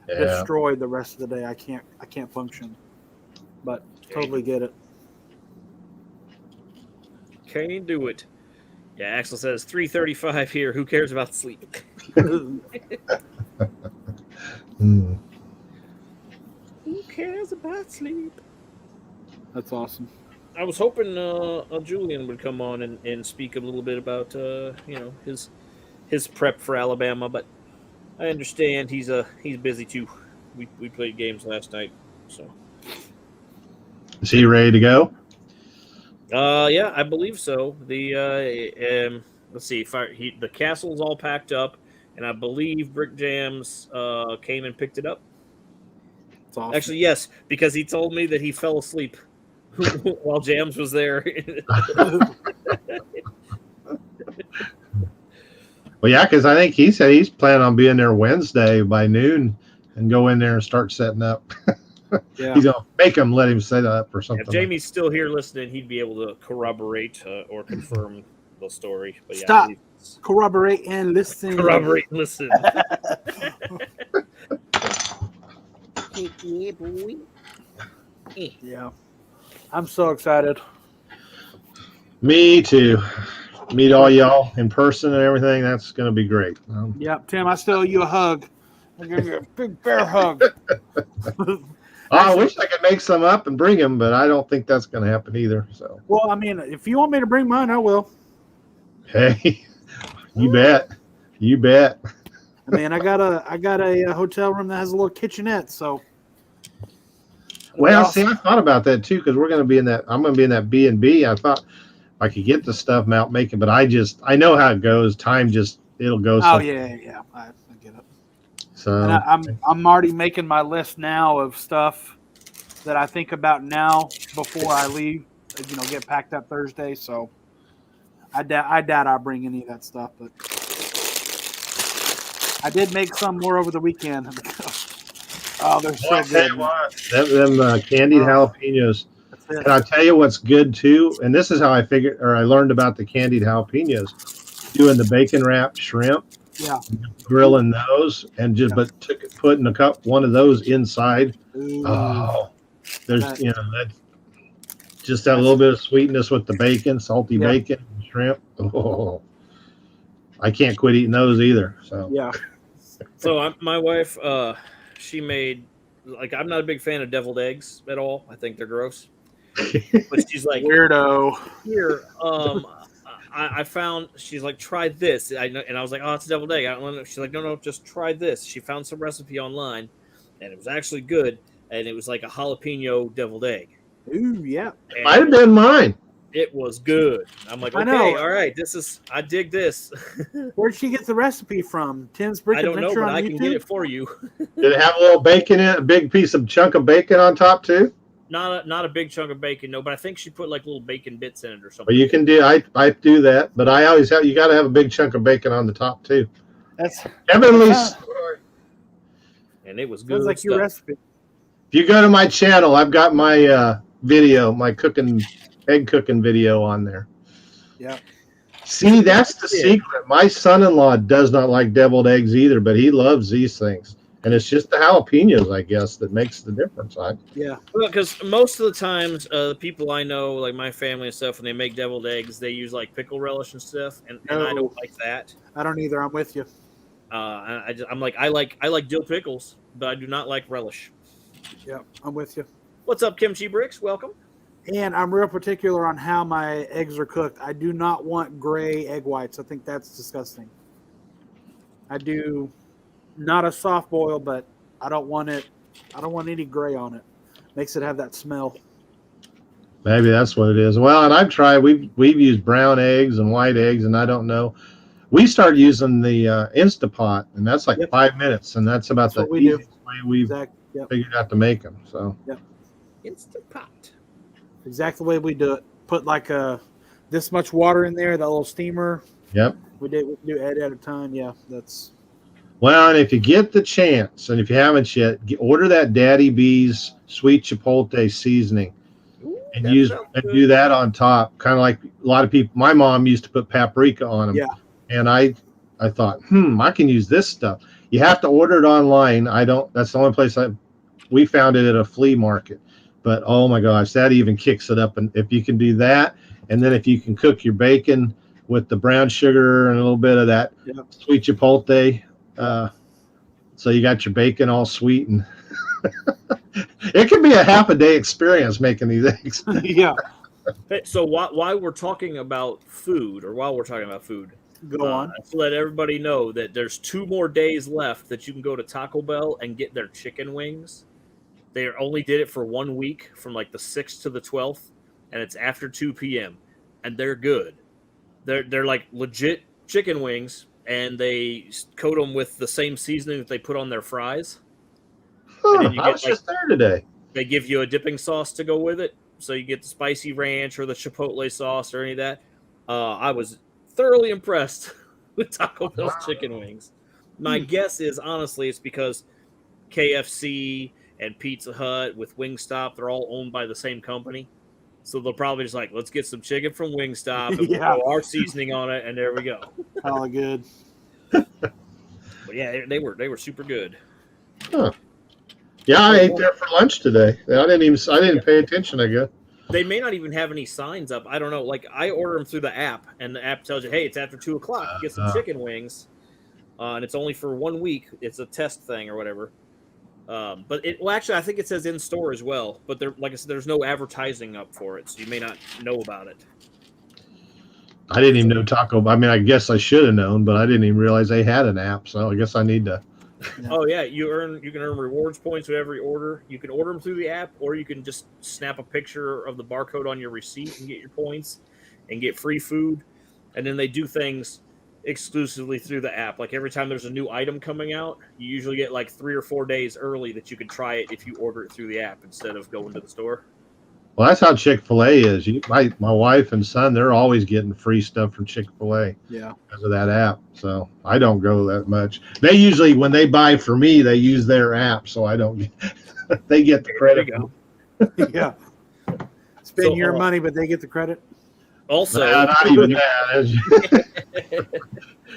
Yeah. destroyed the rest of the day. I can't function. But totally get it. Can't do it. Yeah, Axel says 3:35 here. Who cares about sleep? Hmm. Who cares about sleep? That's awesome. I was hoping Julian would come on and speak a little bit about his prep for Alabama, but I understand he's busy too. We played games last night, so Is he ready to go? yeah, I believe so. The let's see, the castle's all packed up, and I believe Brick Jams came and picked it up. It's awesome. Actually, yes, because he told me that he fell asleep while Jams was there. Well, yeah, because I think he said he's planning on being there Wednesday by noon and go in there and start setting up. Yeah. He's gonna make him let him set up or something. If Jamie's still here listening, he'd be able to corroborate or confirm the story. But yeah, Stop. I believe it's- Corroborate and listen. corroborate and listen. Yeah, boy. Yeah. I'm so excited. Me too. Meet all y'all in person and everything. That's gonna be great. Yep, Tim, I still owe you a hug. I'll give you a big bear hug. I wish I could make some up and bring them, but I don't think that's gonna happen either. So Well, I mean, if you want me to bring mine, I will. hey, you bet. You bet. I mean, I got a hotel room that has a little kitchenette, so. Well, Awesome. see, I thought about that too because we're gonna be in that. I'm gonna be in that B&B. I thought I could get the stuff out, make it, but I know how it goes. Time it'll go. Oh yeah, I get it. So And I'm already making my list now of stuff that I think about now before I leave. Get packed up Thursday. So I doubt I'll bring any of that stuff, but I did make some more over the weekend. Oh, they're so Well, I tell you good. what, them candied jalapenos. That's it. And I tell you what's good too, and this is how I learned about the candied jalapenos. Doing the bacon wrapped shrimp, Yeah. grilling those, and putting one of those inside. Ooh. Oh, there's That- that just that little bit of sweetness with the bacon, salty Yeah. bacon, and shrimp. Oh, I can't quit eating those either. So Yeah. So my wife, she made I'm not a big fan of deviled eggs at all. I think they're gross. But she's like, Weirdo. here, I found. She's like, try this. And I was like, oh, it's a deviled egg. I don't know. She's like, no, just try this. She found some recipe online, and it was actually good. And it was like a jalapeno deviled egg. Ooh, yeah. And might have been mine. it was good. I'm like, I okay, know. all right, I dig this. Where'd she get the recipe from? Tim's Brick I don't know, Adventure but on I YouTube? can get it for you. Did it have a little bacon in it? A big piece of chunk of bacon on top too? Not a big chunk of bacon, no, but I think she put like little bacon bits in it or But something. you can do. I do that, but I always you got to have a big chunk of bacon on the top too. That's Heavenly. And it was sounds good like your stuff. recipe. If you go to my channel, I've got my video, my egg cooking video on there. Yeah. See, that's the secret. My son-in-law does not like deviled eggs either, but he loves these things. And it's just the jalapenos, I guess, that makes the difference. Yeah. Well, because most of the times, the people I know, like my family and stuff, when they make deviled eggs, they use like pickle relish and stuff, and I No. don't like that. I don't either. I'm with you. I'm like I like dill pickles, but I do not like relish. Yeah, I'm with you. What's up, Kimchi Bricks? Welcome. And I'm real particular on how my eggs are cooked. I do not want gray egg whites. I think that's disgusting. I do not a soft boil, but I don't want it. I don't want any gray on it. Makes it have that smell. Maybe that's what it is. Well, and I've tried. We've used brown eggs and white eggs, and I don't know. We started using the Instapot, and that's like 5 minutes, and that's about That's what the we do. easiest way we've Yep. figured out to make them. So Instant pot. Exactly the way we do it. Put like this much water in there, that little steamer. yep. We do egg at a time. Yeah, that's Well, and if you get the chance, and if you haven't yet, order that Daddy B's sweet chipotle seasoning, Ooh, and that use sounds and good. do that on top. Kind of like a lot of people. My mom used to put paprika on them. Yeah. And I thought, I can use this stuff. You have to order it online. I don't. That's the only place we found it at a flea market. But oh my gosh, that even kicks it up. And if you can do that, and then if you can cook your bacon with the brown sugar and a little bit of that sweet chipotle, so you got your bacon all sweet, and it can be a half a day experience making these eggs. yeah. Hey, so while we're talking about food, Go on. to let everybody know that there's 2 more days left that you can go to Taco Bell and get their chicken wings. They only did it for 1 week, from like the 6th to the 12th, and it's after 2 p.m. and they're good. They're like legit chicken wings, and they coat them with the same seasoning that they put on their fries. And then you I was just there today. They give you a dipping sauce to go with it, so you get the spicy ranch or the chipotle sauce or any of that. I was thoroughly impressed with Taco Bell's chicken wings. My guess is, honestly, it's because KFC and Pizza Hut with Wingstop, they're all owned by the same company. So they'll probably just like, let's get some chicken from Wingstop and we'll throw our seasoning on it, and there we go. All good. But yeah, they were super good. Huh. Yeah, I ate there for lunch today. I didn't pay attention, I guess. They may not even have any signs up. I don't know. Like, I order them through the app, and the app tells you, hey, it's after 2 o'clock. Get some chicken wings. And it's only for 1 week. It's a test thing or whatever. But actually, I think it says in store as well. But like I said, there's no advertising up for it, so you may not know about it. I didn't even know Taco. I mean, I guess I should have known, but I didn't even realize they had an app. So I guess I need to. Yeah. Oh yeah, you can earn rewards points with every order. You can order them through the app, or you can just snap a picture of the barcode on your receipt and get your points and get free food. And then they do things exclusively through the app. Like every time there's a new item coming out, you usually get like 3 or 4 days early that you can try it if you order it through the app instead of going to the store. Well, that's how Chick-fil-A is. My wife and son, they're always getting free stuff from Chick-fil-A because of that app. So I don't go that much. They usually, when they buy for me, they use their app, so I don't. They get the credit. Yeah. Spend your money, but they get the credit. Also, not even that.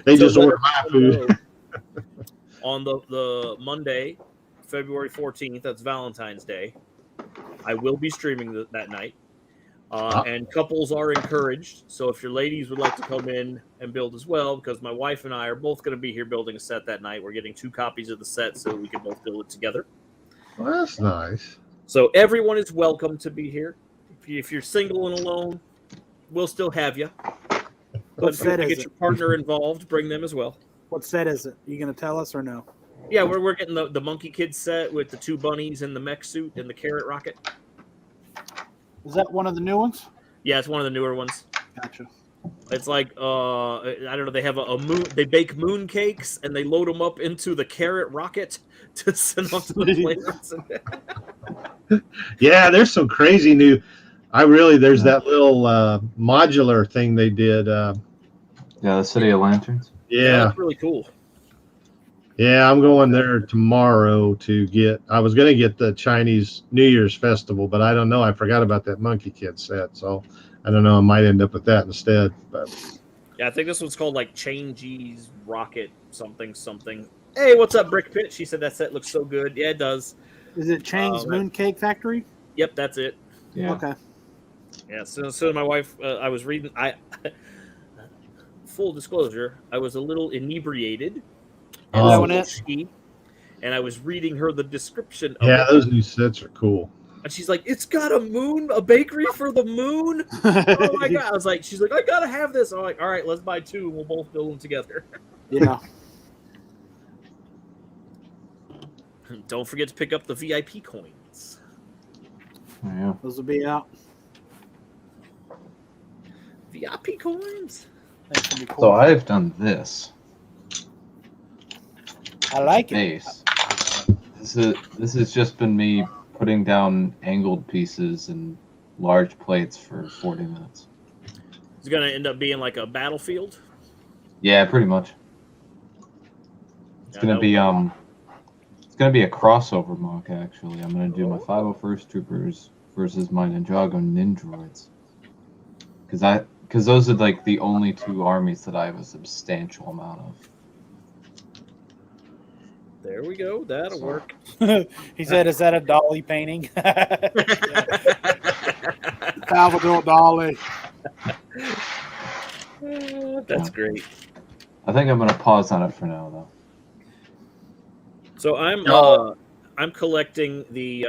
They just order my food. On the Monday, February 14th, that's Valentine's Day, I will be streaming that night. And couples are encouraged. So if your ladies would like to come in and build as well, because my wife and I are both going to be here building a set that night. We're getting 2 copies of the set so we can both build it together. Well, that's nice. So everyone is welcome to be here. If you're single and alone, we'll still have you. But if you want to get your partner involved, bring them as well. What set is it? Are you going to tell us or no? Yeah, we're getting the Monkey Kid set with the 2 bunnies and the mech suit and the carrot rocket. Is that one of the new ones? Yeah, it's one of the newer ones. Gotcha. It's like I don't know. They have a moon. They bake moon cakes and they load them up into the carrot rocket to send off to the planets. Yeah, there's some crazy new. There's that little modular thing they did. The City of Lanterns. Yeah, that's really cool. Yeah, I'm going there tomorrow to get. I was going to get the Chinese New Year's festival, but I don't know. I forgot about that Monkey Kid set, so I don't know. I might end up with that instead. But yeah, I think this one's called like Changee's Rocket something. Hey, what's up, Brick Pit? She said that set looks so good. Yeah, it does. Is it Chang's Mooncake Factory? Yep, that's it. Yeah. Okay. Yeah, so my wife, I was reading. Full disclosure, I was a little inebriated. Oh, that one it? And I was reading her the description of Yeah, it. those new sets are cool. And she's like, "It's got a bakery for the moon." Oh my god! I was like, she's like, "I gotta have this." I'm like, "All right, let's buy two, and we'll both build them together." Yeah. Don't forget to pick up the VIP coins. Yeah. Those will be out. VIP coins. That should be cool. So I've done this I like it. base. This has just been me putting down angled pieces and large plates for 40 minutes. It's gonna end up being like a battlefield. Yeah, pretty much. It's Yeah, gonna that be would- it's gonna be a crossover mock actually. I'm gonna do my 501st Troopers versus my Ninjago Ninjroids. Because those are like the only two armies that I have a substantial amount of. There we go. That'll work. He said, "Is that a Dolly painting?" Salvador Dali. That's great. I think I'm gonna pause on it for now though. So I'm collecting the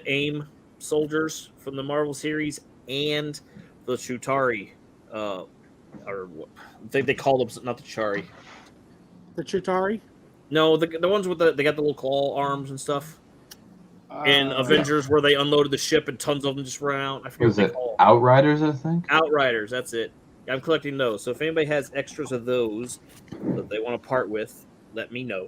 AIM soldiers from the Marvel series and the Chutari, or what they call them, not the Chari. The Chutari. No, the ones with they got the little claw arms and stuff. In Avengers, where they unloaded the ship and tons of them just ran out. I forget Was what they it call them. Outriders? I think. Outriders. That's it. I'm collecting those. So if anybody has extras of those that they want to part with, let me know.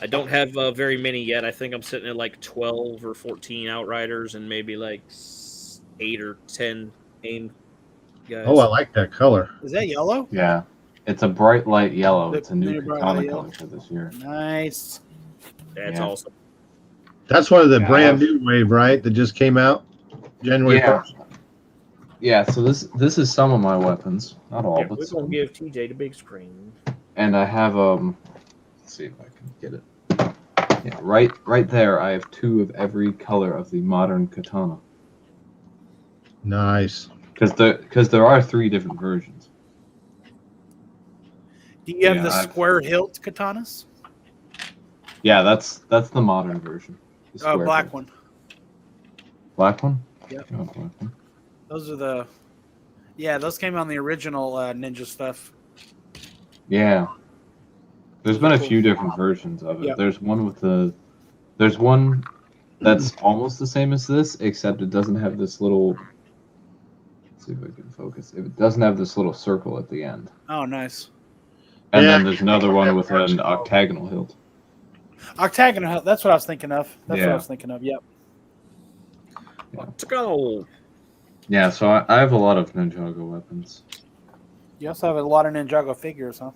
I don't have very many yet. I think I'm sitting at like 12 or 14 Outriders and maybe like 8 or 10 AIM guys. Oh, I like that color. Is that yellow? Yeah, it's a bright light yellow. It's a new Very bright Katana yellow. color for this year. Nice. That's Yeah. awesome. That's one of the Yeah, brand new wave, right? That just came out January Yeah. 1st. Yeah, so this is some of my weapons, not all, Yeah, but we're some. gonna give TJ the big screen. And I have let's see if I can get it. Yeah, right there. I have 2 of every color of the modern katana. Nice. Because there are 3 different versions. Do you have Yeah, the I've- square hilt katanas? Yeah, that's the modern version. The Oh, square black hilt. one. Black one. Yep. Oh, black one. Those are the. Yeah, those came on the original Ninja stuff. Yeah. There's been a Cool. few different versions of it. Yep. There's one that's almost the same as this, except it doesn't have this little. Let's see if I can focus. It doesn't have this little circle at the end. Oh, nice. And Yeah. then there's another one with an octagonal hilt. Octagonal hilt. That's what I was thinking of. That's what Yeah. I was thinking of. Yep. Let's go. Yeah, so I have a lot of Ninjago weapons. You also have a lot of Ninjago figures, huh?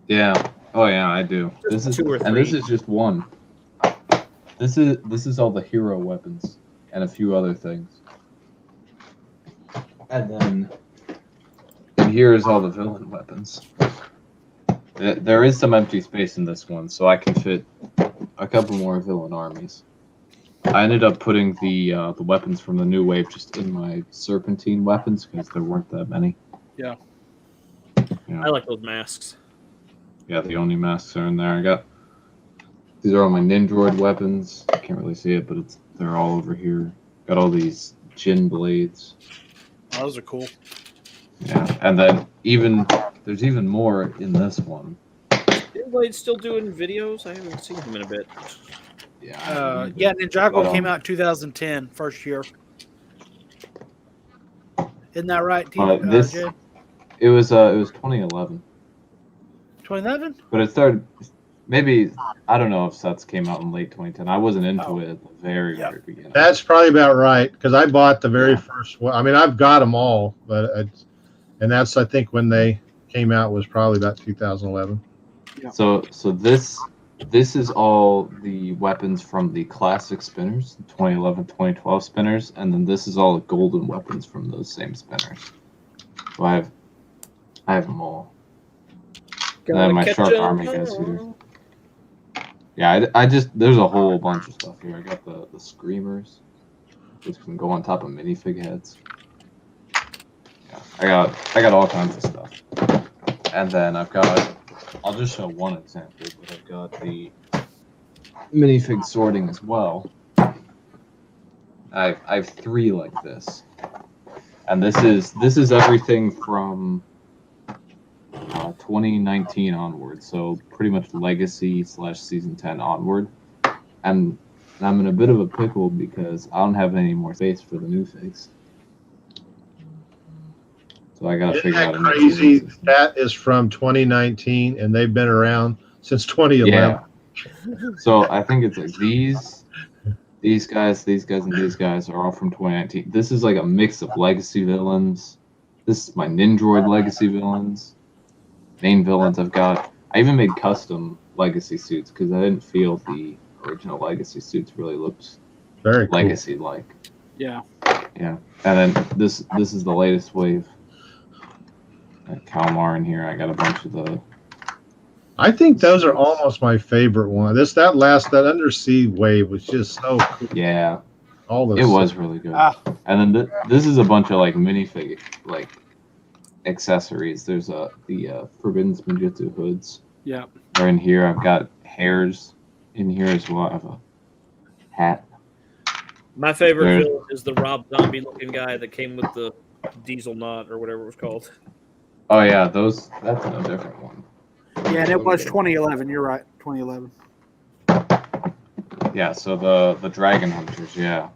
Yeah. Oh yeah, I do. Just This is 2 or and this 3. is just one. This is all the hero weapons and a few other things. And here is all the villain weapons. There is some empty space in this one, so I can fit a couple more villain armies. I ended up putting the weapons from the new wave just in my serpentine weapons because there weren't that many. Yeah. Yeah. I like those masks. Yeah, the Oni masks are in there. These are all my Ninjroid weapons. I can't really see it, but they're all over here. Got all these Jin blades. Oh, those are cool. Yeah, and then there's even more in this one. Everybody's still doing videos. I haven't seen them in a bit. Yeah. Yeah, Ninjago But, came out in 2010, first year. Isn't that right, this Jay? it was 2011, 2011? but it started. Maybe I don't know if sets came out in late 2010. I wasn't into it at the very beginning. That's probably about right because I bought the very first one. I mean, I've got them all, and that's I think when they came out was probably about 2011. Yeah. So this is all the weapons from the classic spinners, 2011, 2012 spinners, and then this is all the golden weapons from those same spinners. So I have them all. And then my Shark Army guys here. Yeah, I just there's a whole bunch of stuff here. I got the screamers, which can go on top of minifig heads. Yeah, I got all kinds of stuff. And then I'll just show one example, but I've got the minifig sorting as well. I have 3 like this, and this is everything from 2019 onward, so pretty much Legacy / Season 10 onward. And I'm in a bit of a pickle because I don't have any more space for the new figs. So I gotta figure out a new crazy. sorting system. That is from 2019, and they've been around since 2011. Yeah. So I think it's like these guys, and these guys are all from 2019. This is like a mix of legacy villains. This is my Nindroid legacy villains. Main villains I even made custom legacy suits because I didn't feel the original legacy suits really looked Very cool. legacy like. Yeah. Yeah. And then this is the latest wave. Kalmar in here. I got a bunch of the. I think those are almost my favorite one. That Undersea wave was just so cool. Yeah. All those. It was really good. And then this is a bunch of like minifig like accessories. There's the Forbidden Spinjitzu hoods. Yeah. Are in here. I've got hairs in here as well. I have a hat. My favorite villain is the Rob Zombie looking guy that came with the diesel knot or whatever it was called. Oh yeah, that's a different one. Yeah, and it was 2011. You're right, 2011. Yeah, so the Dragon Hunters, yeah.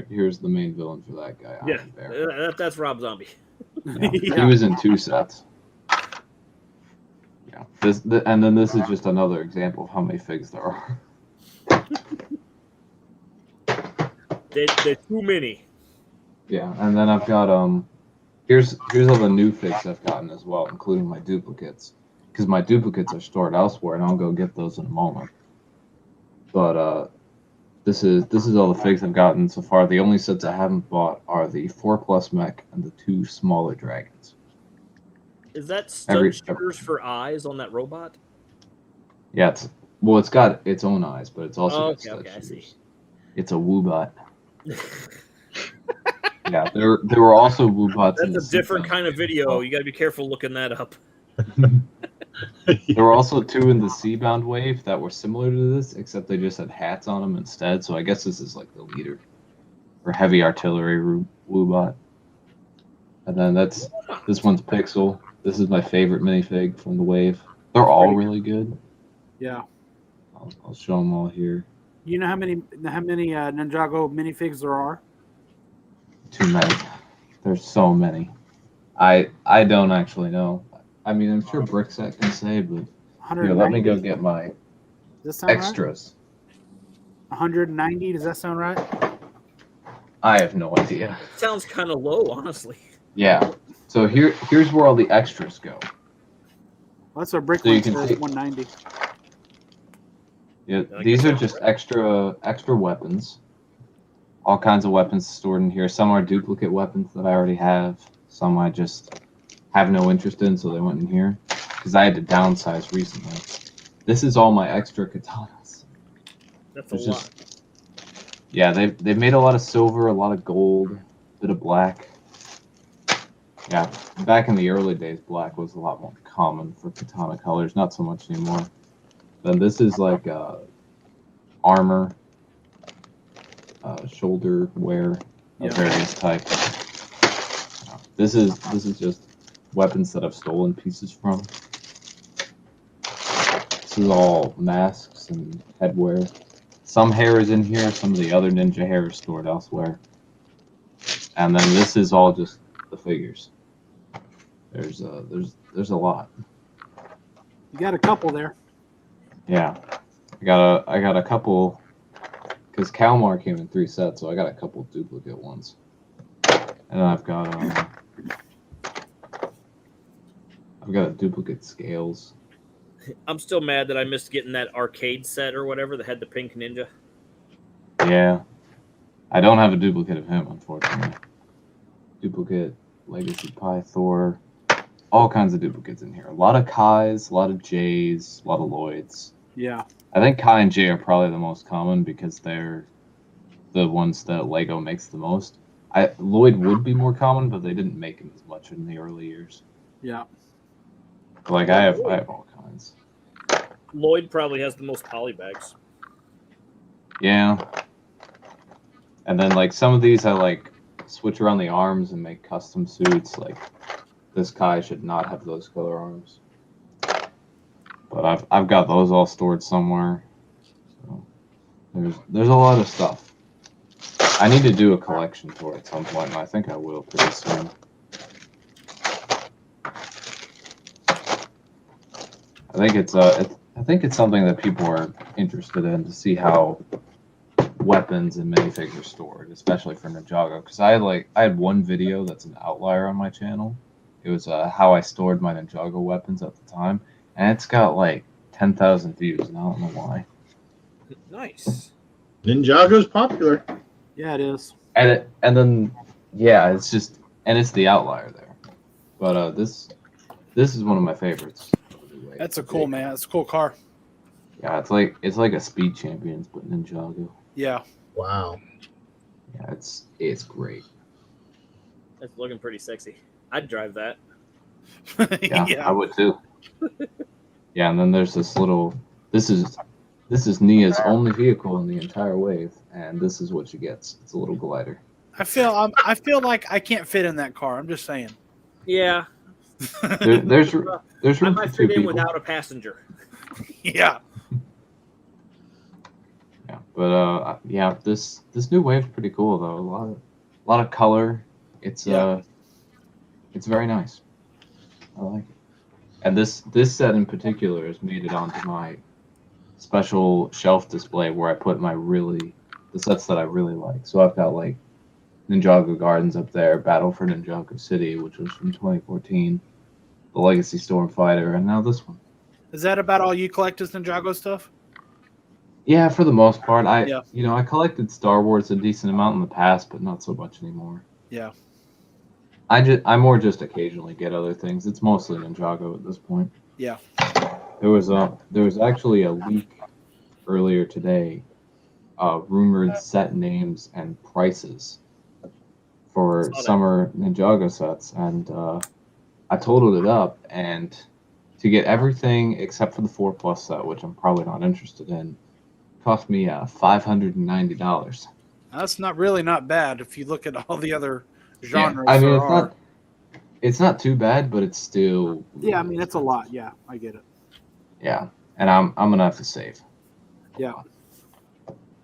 Here's the main villain for that guy. Yeah, that's Rob Zombie. Yeah. He was in 2 sets. Yeah, and then this is just another example of how many figs there are. They're too many. Yeah, and then I've got here's all the new figs I've gotten as well, including my duplicates, because my duplicates are stored elsewhere, and I'll go get those in a moment. But this is all the figs I've gotten so far. The only sets I haven't bought are the 4+ mech and the 2 smaller dragons. Is that stun shooters for eyes on that robot? Yeah, it's got its own eyes, but it's also got okay, I see. It's a Woobot. Yeah, there were also Woobots. That's a different kind of video. You got to be careful looking that up. There were also 2 in the Seabound wave that were similar to this, except they just had hats on them instead. So I guess this is like the leader or heavy artillery Woobot. And then this one's Pixel. This is my favorite minifig from the wave. They're all really good. Yeah. I'll show them all here. You know how many Ninjago minifigs there are? Too many. There's so many. I don't actually know. I mean, I'm sure Brickset can say, but here, let me go get my extras. Right? 190. Does that sound right? I have no idea. Sounds kind of low, honestly. Yeah. So here's where all the extras go. Well, that's what Bricklink says. 190. Yeah, these are just extra weapons. All kinds of weapons stored in here. Some are duplicate weapons that I already have. Some I just have no interest in, so they went in here. Because I had to downsize recently. This is all my extra katanas. That's a lot. Yeah, they've made a lot of silver, a lot of gold, a bit of black. Yeah, back in the early days, black was a lot more common for katana colors. Not so much anymore. Then this is like armor. Shoulder wear of various types. This is just weapons that I've stolen pieces from. This is all masks and headwear. Some hair is in here. Some of the other ninja hair is stored elsewhere. And then this is all just the figures. There's a lot. You got a couple there. Yeah, I got a couple. Because Kalmar came in 3 sets, so I got a couple duplicate ones. And I've got a duplicate scales. I'm still mad that I missed getting that arcade set or whatever that had the pink ninja. Yeah. I don't have a duplicate of him, unfortunately. Duplicate Legacy Pythor. all kinds of duplicates in here. A lot of Kais, a lot of J's, a lot of Lloyds. Yeah. I think Kai and J are probably the most common because they're the ones that Lego makes the most. Lloyd would be more common, but they didn't make him as much in the early years. Yeah. Like I have all kinds. Lloyd probably has the most poly bags. Yeah. And then like some of these I like switch around the arms and make custom suits. Like this Kai should not have those color arms. But I've got those all stored somewhere. So there's a lot of stuff. I need to do a collection tour at some point, and I think I will pretty soon. I think it's something that people are interested in to see how weapons and minifigs are stored, especially for Ninjago. Because I had one video that's an outlier on my channel. It was how I stored my Ninjago weapons at the time, and it's got like 10,000 views, and I don't know why. Nice. Ninjago's popular. Yeah, it is. And then yeah, it's just it's the outlier there. But this is one of my favorites. That's a cool man. It's a cool car. Yeah, it's like a Speed Champions but Ninjago. Yeah. Wow. Yeah, it's great. That's looking pretty sexy. I'd drive that. Yeah, I would too. Yeah, and then there's this little. This is Nia's only vehicle in the entire wave, and this is what she gets. It's a little glider. I feel like I can't fit in that car. I'm just saying. Yeah. There's room I for might two fit in people. without a passenger. Yeah. Yeah, but yeah, this new wave's pretty cool though. A lot of color. It's very nice. I like it. And this set in particular has made it onto my special shelf display where I put the sets that I really like. So I've got like Ninjago Gardens up there, Battle for Ninjago City, which was from 2014, the Legacy Stormfighter, and now this one. Is that about all you collect is Ninjago stuff? Yeah, for the most part. Yeah. I collected Star Wars a decent amount in the past, but not so much anymore. Yeah. I more just occasionally get other things. It's mostly Ninjago at this point. Yeah. There was actually a leak earlier today, rumored set names and prices for summer Ninjago sets, and I totaled it up, and to get everything except for the 4+ set, which I'm probably not interested in, cost me $590. That's not bad if you look at all the other genres. Yeah, I mean it's not too bad, but it's still yeah, I mean it's a lot. Yeah, I get it. Yeah, and I'm gonna have to save. Yeah.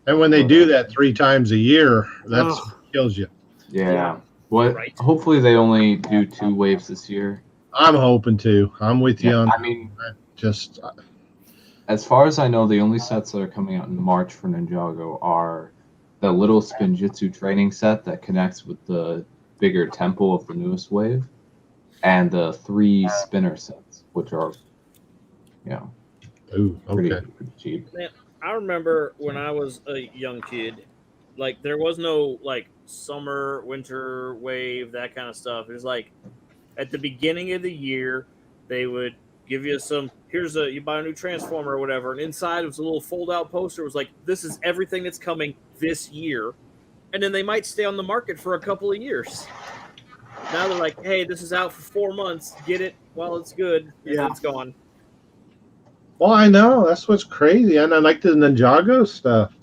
And when they do that 3 times a year, that kills you. Yeah. What? Right. Hopefully they only do 2 waves this year. I'm hoping to. I'm with you on. I mean, just as far as I know, the only sets that are coming out in March for Ninjago are the little Spinjitzu training set that connects with the bigger temple of the newest wave, and the 3 spinner sets, which are, ooh, pretty okay. cheap. Man, I remember when I was a young kid, like there was no like summer, winter wave, that kind of stuff. It was like at the beginning of the year, they would give you you buy a new Transformer or whatever, and inside was a little fold-out poster. It was like, this is everything that's coming this year. And then they might stay on the market for a couple of years. Now they're like, hey, this is out for 4 months. Get it while it's good, and then it's gone. Well, I know. That's what's crazy. And I like the Ninjago stuff.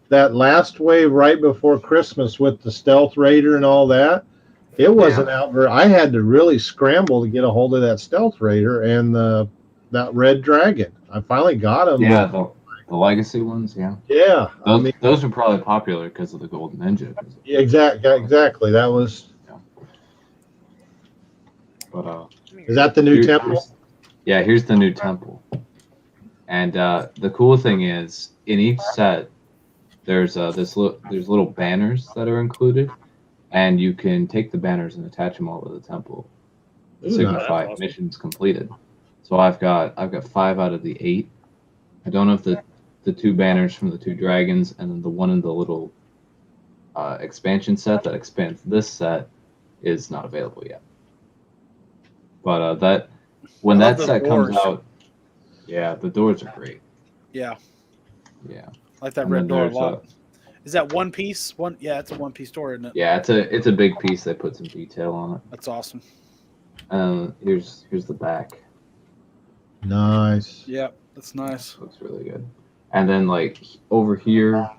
That last wave right before Christmas with the Stealth Raider and all that, it wasn't out very. I had to really scramble to get a hold of that Stealth Raider and that Red Dragon. I finally got them. Yeah, the Legacy ones, yeah. Yeah. Those are probably popular because of the Golden Ninja. Yeah, exactly. That was. But is that the new temple? Here's the new temple. And the cool thing is, in each set, there's little banners that are included, and you can take the banners and attach them all to the temple to signify awesome. missions completed. So I've got 5 out of the 8. I don't have the 2 banners from the 2 dragons, and then the one in the little expansion set that expands this set is not available yet. But that when I love that those set comes doors. out, yeah, the doors are great. Yeah, Yeah, I like that and red then door a there's lot. Is that one piece? Yeah, it's a one piece door, isn't it? yeah, it's a big piece. They put some detail on it. That's awesome. Here's the back. Nice. Yeah, that's nice. Looks really good. And then like over here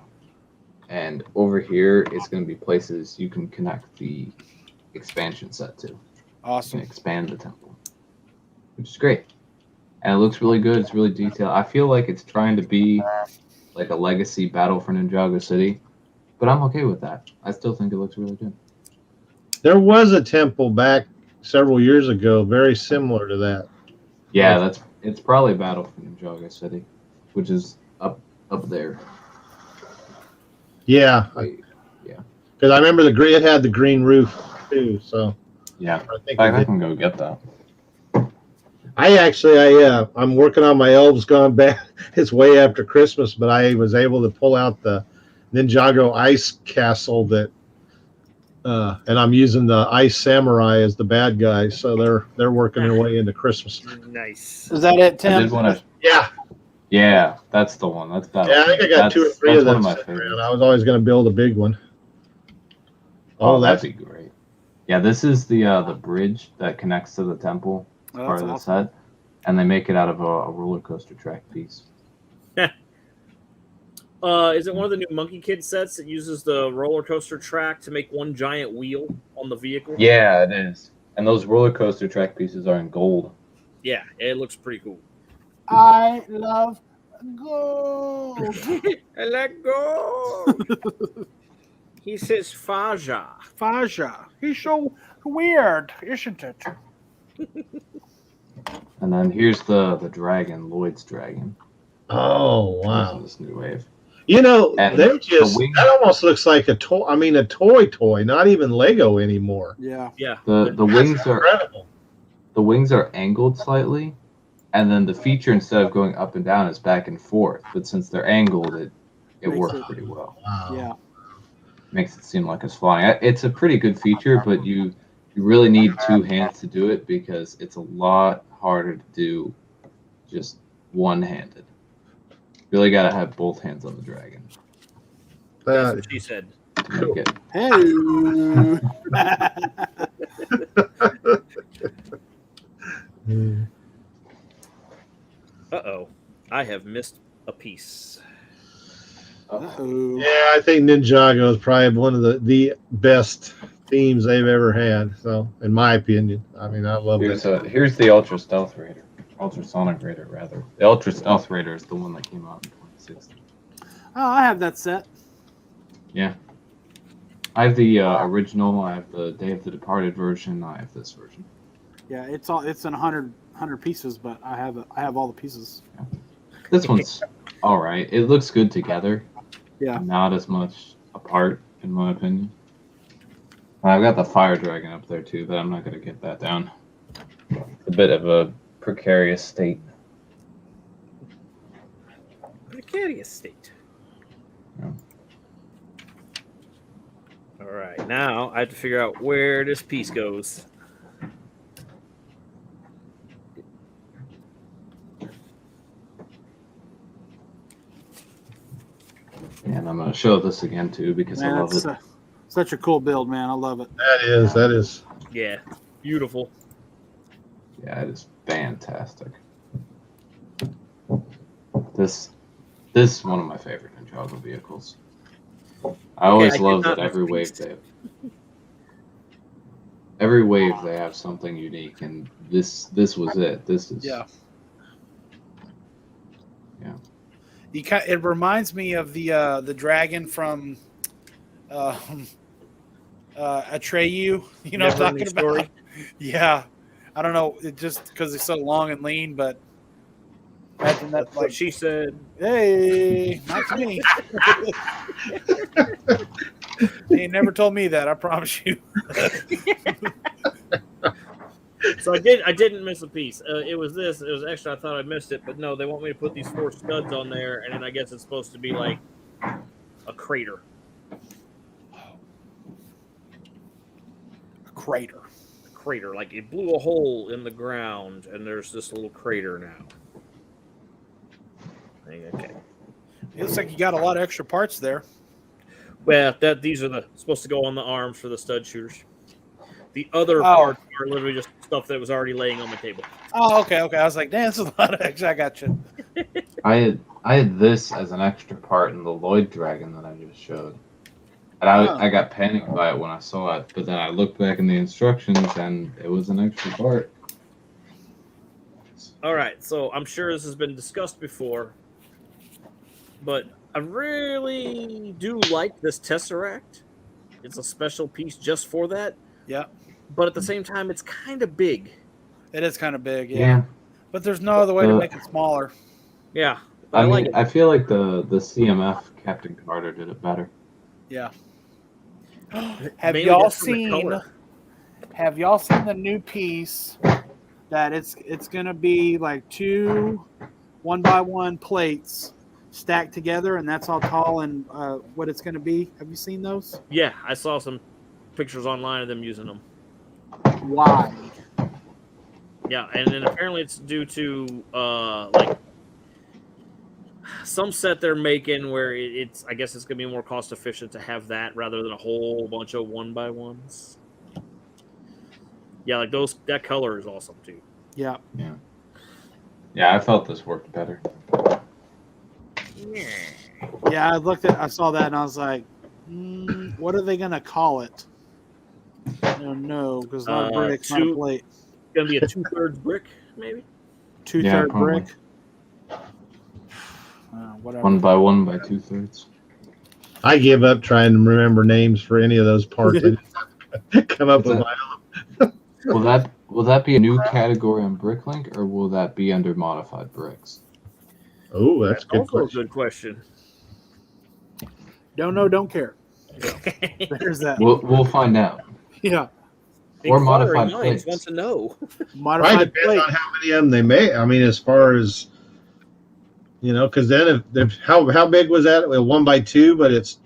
and over here, it's going to be places you can connect the expansion set to. You can Awesome. expand the temple, which is great. And it looks really good. It's really detailed. I feel like it's trying to be like a legacy battle for Ninjago City, but I'm okay with that. I still think it looks really good. There was a temple back several years ago, very similar to that. Yeah, it's probably Battle for Ninjago City, which is up there. Yeah, Wait, yeah. because I remember it had the green roof too. So Yeah. I think I it did. can go get that. I'm working on my Elves Gone Bad. It's way after Christmas, but I was able to pull out the Ninjago Ice Castle and I'm using the Ice Samurai as the bad guy. So they're working their way into Christmas. Nice. Is that it, I Tim? did want to. Yeah, Yeah, that's the one. That's Battle. yeah. I think I got two or three of one them of my sitting favorites. around. I was always going to build a big one. Oh, that's that'd be great. Yeah, this is the bridge that connects to the temple, Oh, part that's of the awesome. set, and they make it out of a roller coaster track piece. Is it one of the new Monkey Kid sets that uses the roller coaster track to make one giant wheel on the vehicle? Yeah, it is. And those roller coaster track pieces are in gold. Yeah, it looks pretty cool. I love gold. I let go. He says Faja. Faja. He's so weird, isn't it? And then here's the dragon, Lloyd's dragon. Oh wow! This new wave. You know, And they're just wing- that almost looks like a toy. I mean, a toy, not even Lego anymore. Yeah. Yeah. The That's wings are incredible. the wings are angled slightly, and then the feature instead of going up and down is back and forth. But since they're angled, it Makes works it- pretty well. Wow. Yeah. Makes it seem like it's flying. It's a pretty good feature, but you really need two hands to do it because it's a lot harder to do just one-handed. You really got to have both hands on the dragon That's That- what she said. to make it. Hello. Hmm. Uh-oh. I have missed a piece. Uh-oh. Yeah, I think Ninjago is probably one of the best themes they've ever had. So, in my opinion, I mean, I love Here's that. here's the Ultrasonic Raider rather. The Ultrasonic Raider is the one that came out in 2016. Oh, I have that set. Yeah. I have the original. I have the Day of the Departed version. I have this version. Yeah, it's in 100 pieces, but I have all the pieces. This one's all right. It looks good together. Yeah. Not as much apart, in my opinion. I've got the Fire Dragon up there too, but I'm not going to get that down. It's a bit of a precarious state. Precarious state. Yeah. All right. Now I have to figure out where this piece goes. And I'm going to show this again too because Man, I love that's it. such a cool build, man. I love it. That is. Yeah. Beautiful. Yeah, it is fantastic. This is one of my favorite Ninjago vehicles. I always I did love not that every wave miss they have. Every wave they have something unique, and this was it. This is Yeah. Yeah. It reminds me of the dragon from Atreyu. You know what I'm talking Never-ending about? Story. Yeah. I don't know. It just because it's so long and lean, but imagine that. That's what she said. Hey, not to me. They never told me that. I promise you. So I didn't miss a piece. It was this. It was actually I thought I missed it, but no, they want me to put these 4 studs on there, and then I guess it's supposed to be like a crater. A crater. crater. Like it blew a hole in the ground, and there's this little crater now. Okay. It looks like you got a lot of extra parts there. Well, these are supposed to go on the arms for the stud shooters. The other parts are literally just stuff that was already laying on the table. Oh, okay. I was like, damn, this is a lot of extra. I got you. I had this as an extra part in the Lloyd Dragon that I just showed. And I got panicked by it when I saw it, but then I looked back in the instructions and it was an extra part. All right, so I'm sure this has been discussed before, but I really do like this Tesseract. It's a special piece just for that. Yeah. But at the same time, it's kind of big. It is kind of big, Yeah. But there's no other way to make it smaller. Yeah. I mean, like it. I feel like the CMF Captain Carter did it better. Yeah. Have Mainly y'all just for the seen? color. Have y'all seen the new piece? That it's gonna be like 2 1x1 plates stacked together, and that's how tall and what it's gonna be. Have you seen those? Yeah, I saw some pictures online of them using them. Why? Yeah, and then apparently it's due to like some set they're making where it's I guess it's gonna be more cost efficient to have that rather than a whole bunch of 1x1s. Yeah, like that color is awesome too. Yeah. Yeah, I felt this worked better. Yeah, I saw that and I was like, what are they gonna call it? I don't know, because not bricks, not a plate. It's gonna be a 2/3 brick, maybe. 2/3 probably. brick. Whatever. 1x1 by 2/3. I give up trying to remember names for any of those parts. I just come up with my own. Will that be a new category on Bricklink, or will that be under modified bricks? Oh, that's a good Also question. a good question. Don't know, don't care. There's that. We'll find out. Yeah. Or Inquiring modified minds plates. want to know. Probably Modified depends plate. on how many of them they make. I mean, as far as because then if how big was that? Well, 1x2, but it's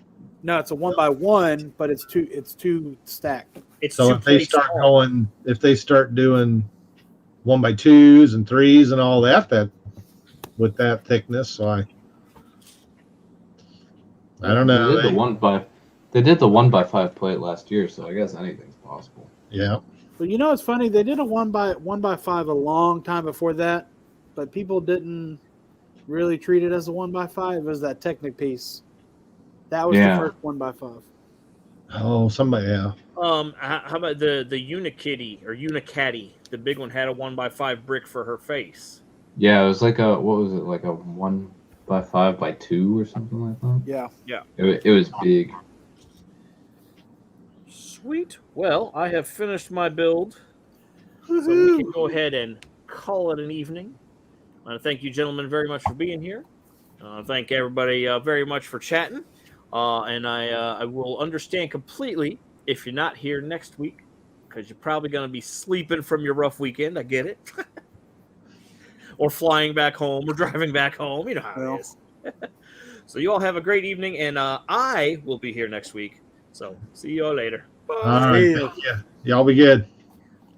No, it's a 1x1, but it's two stacked. It's so two if they plates start tall. doing 1x2s and 3s and all that with that thickness, so I don't know. They did the 1x5 plate last year, so I guess anything's possible. Yeah. But you know, it's funny. They did a 1x5 a long time before that, but people didn't really treat it as a 1x5. It was that Technic piece. That was the first 1x5. Oh, somebody, yeah. How about the Unikitty or Unicatty? The big one had a 1x5 brick for her face. Yeah, it was like a 1x5 by 2 or something like that. Yeah. It was big. Sweet. Well, I have finished my build, so we can go ahead and call it an evening. I want to thank you, gentlemen, very much for being here. Thank everybody very much for chatting. And I will understand completely if you're not here next week, because you're probably going to be sleeping from your rough weekend. I get it. Or flying back home or driving back home. You know how it is. So you all have a great evening, and I will be here next week. So see you all later. Bye. All right. Yeah. Y'all be good.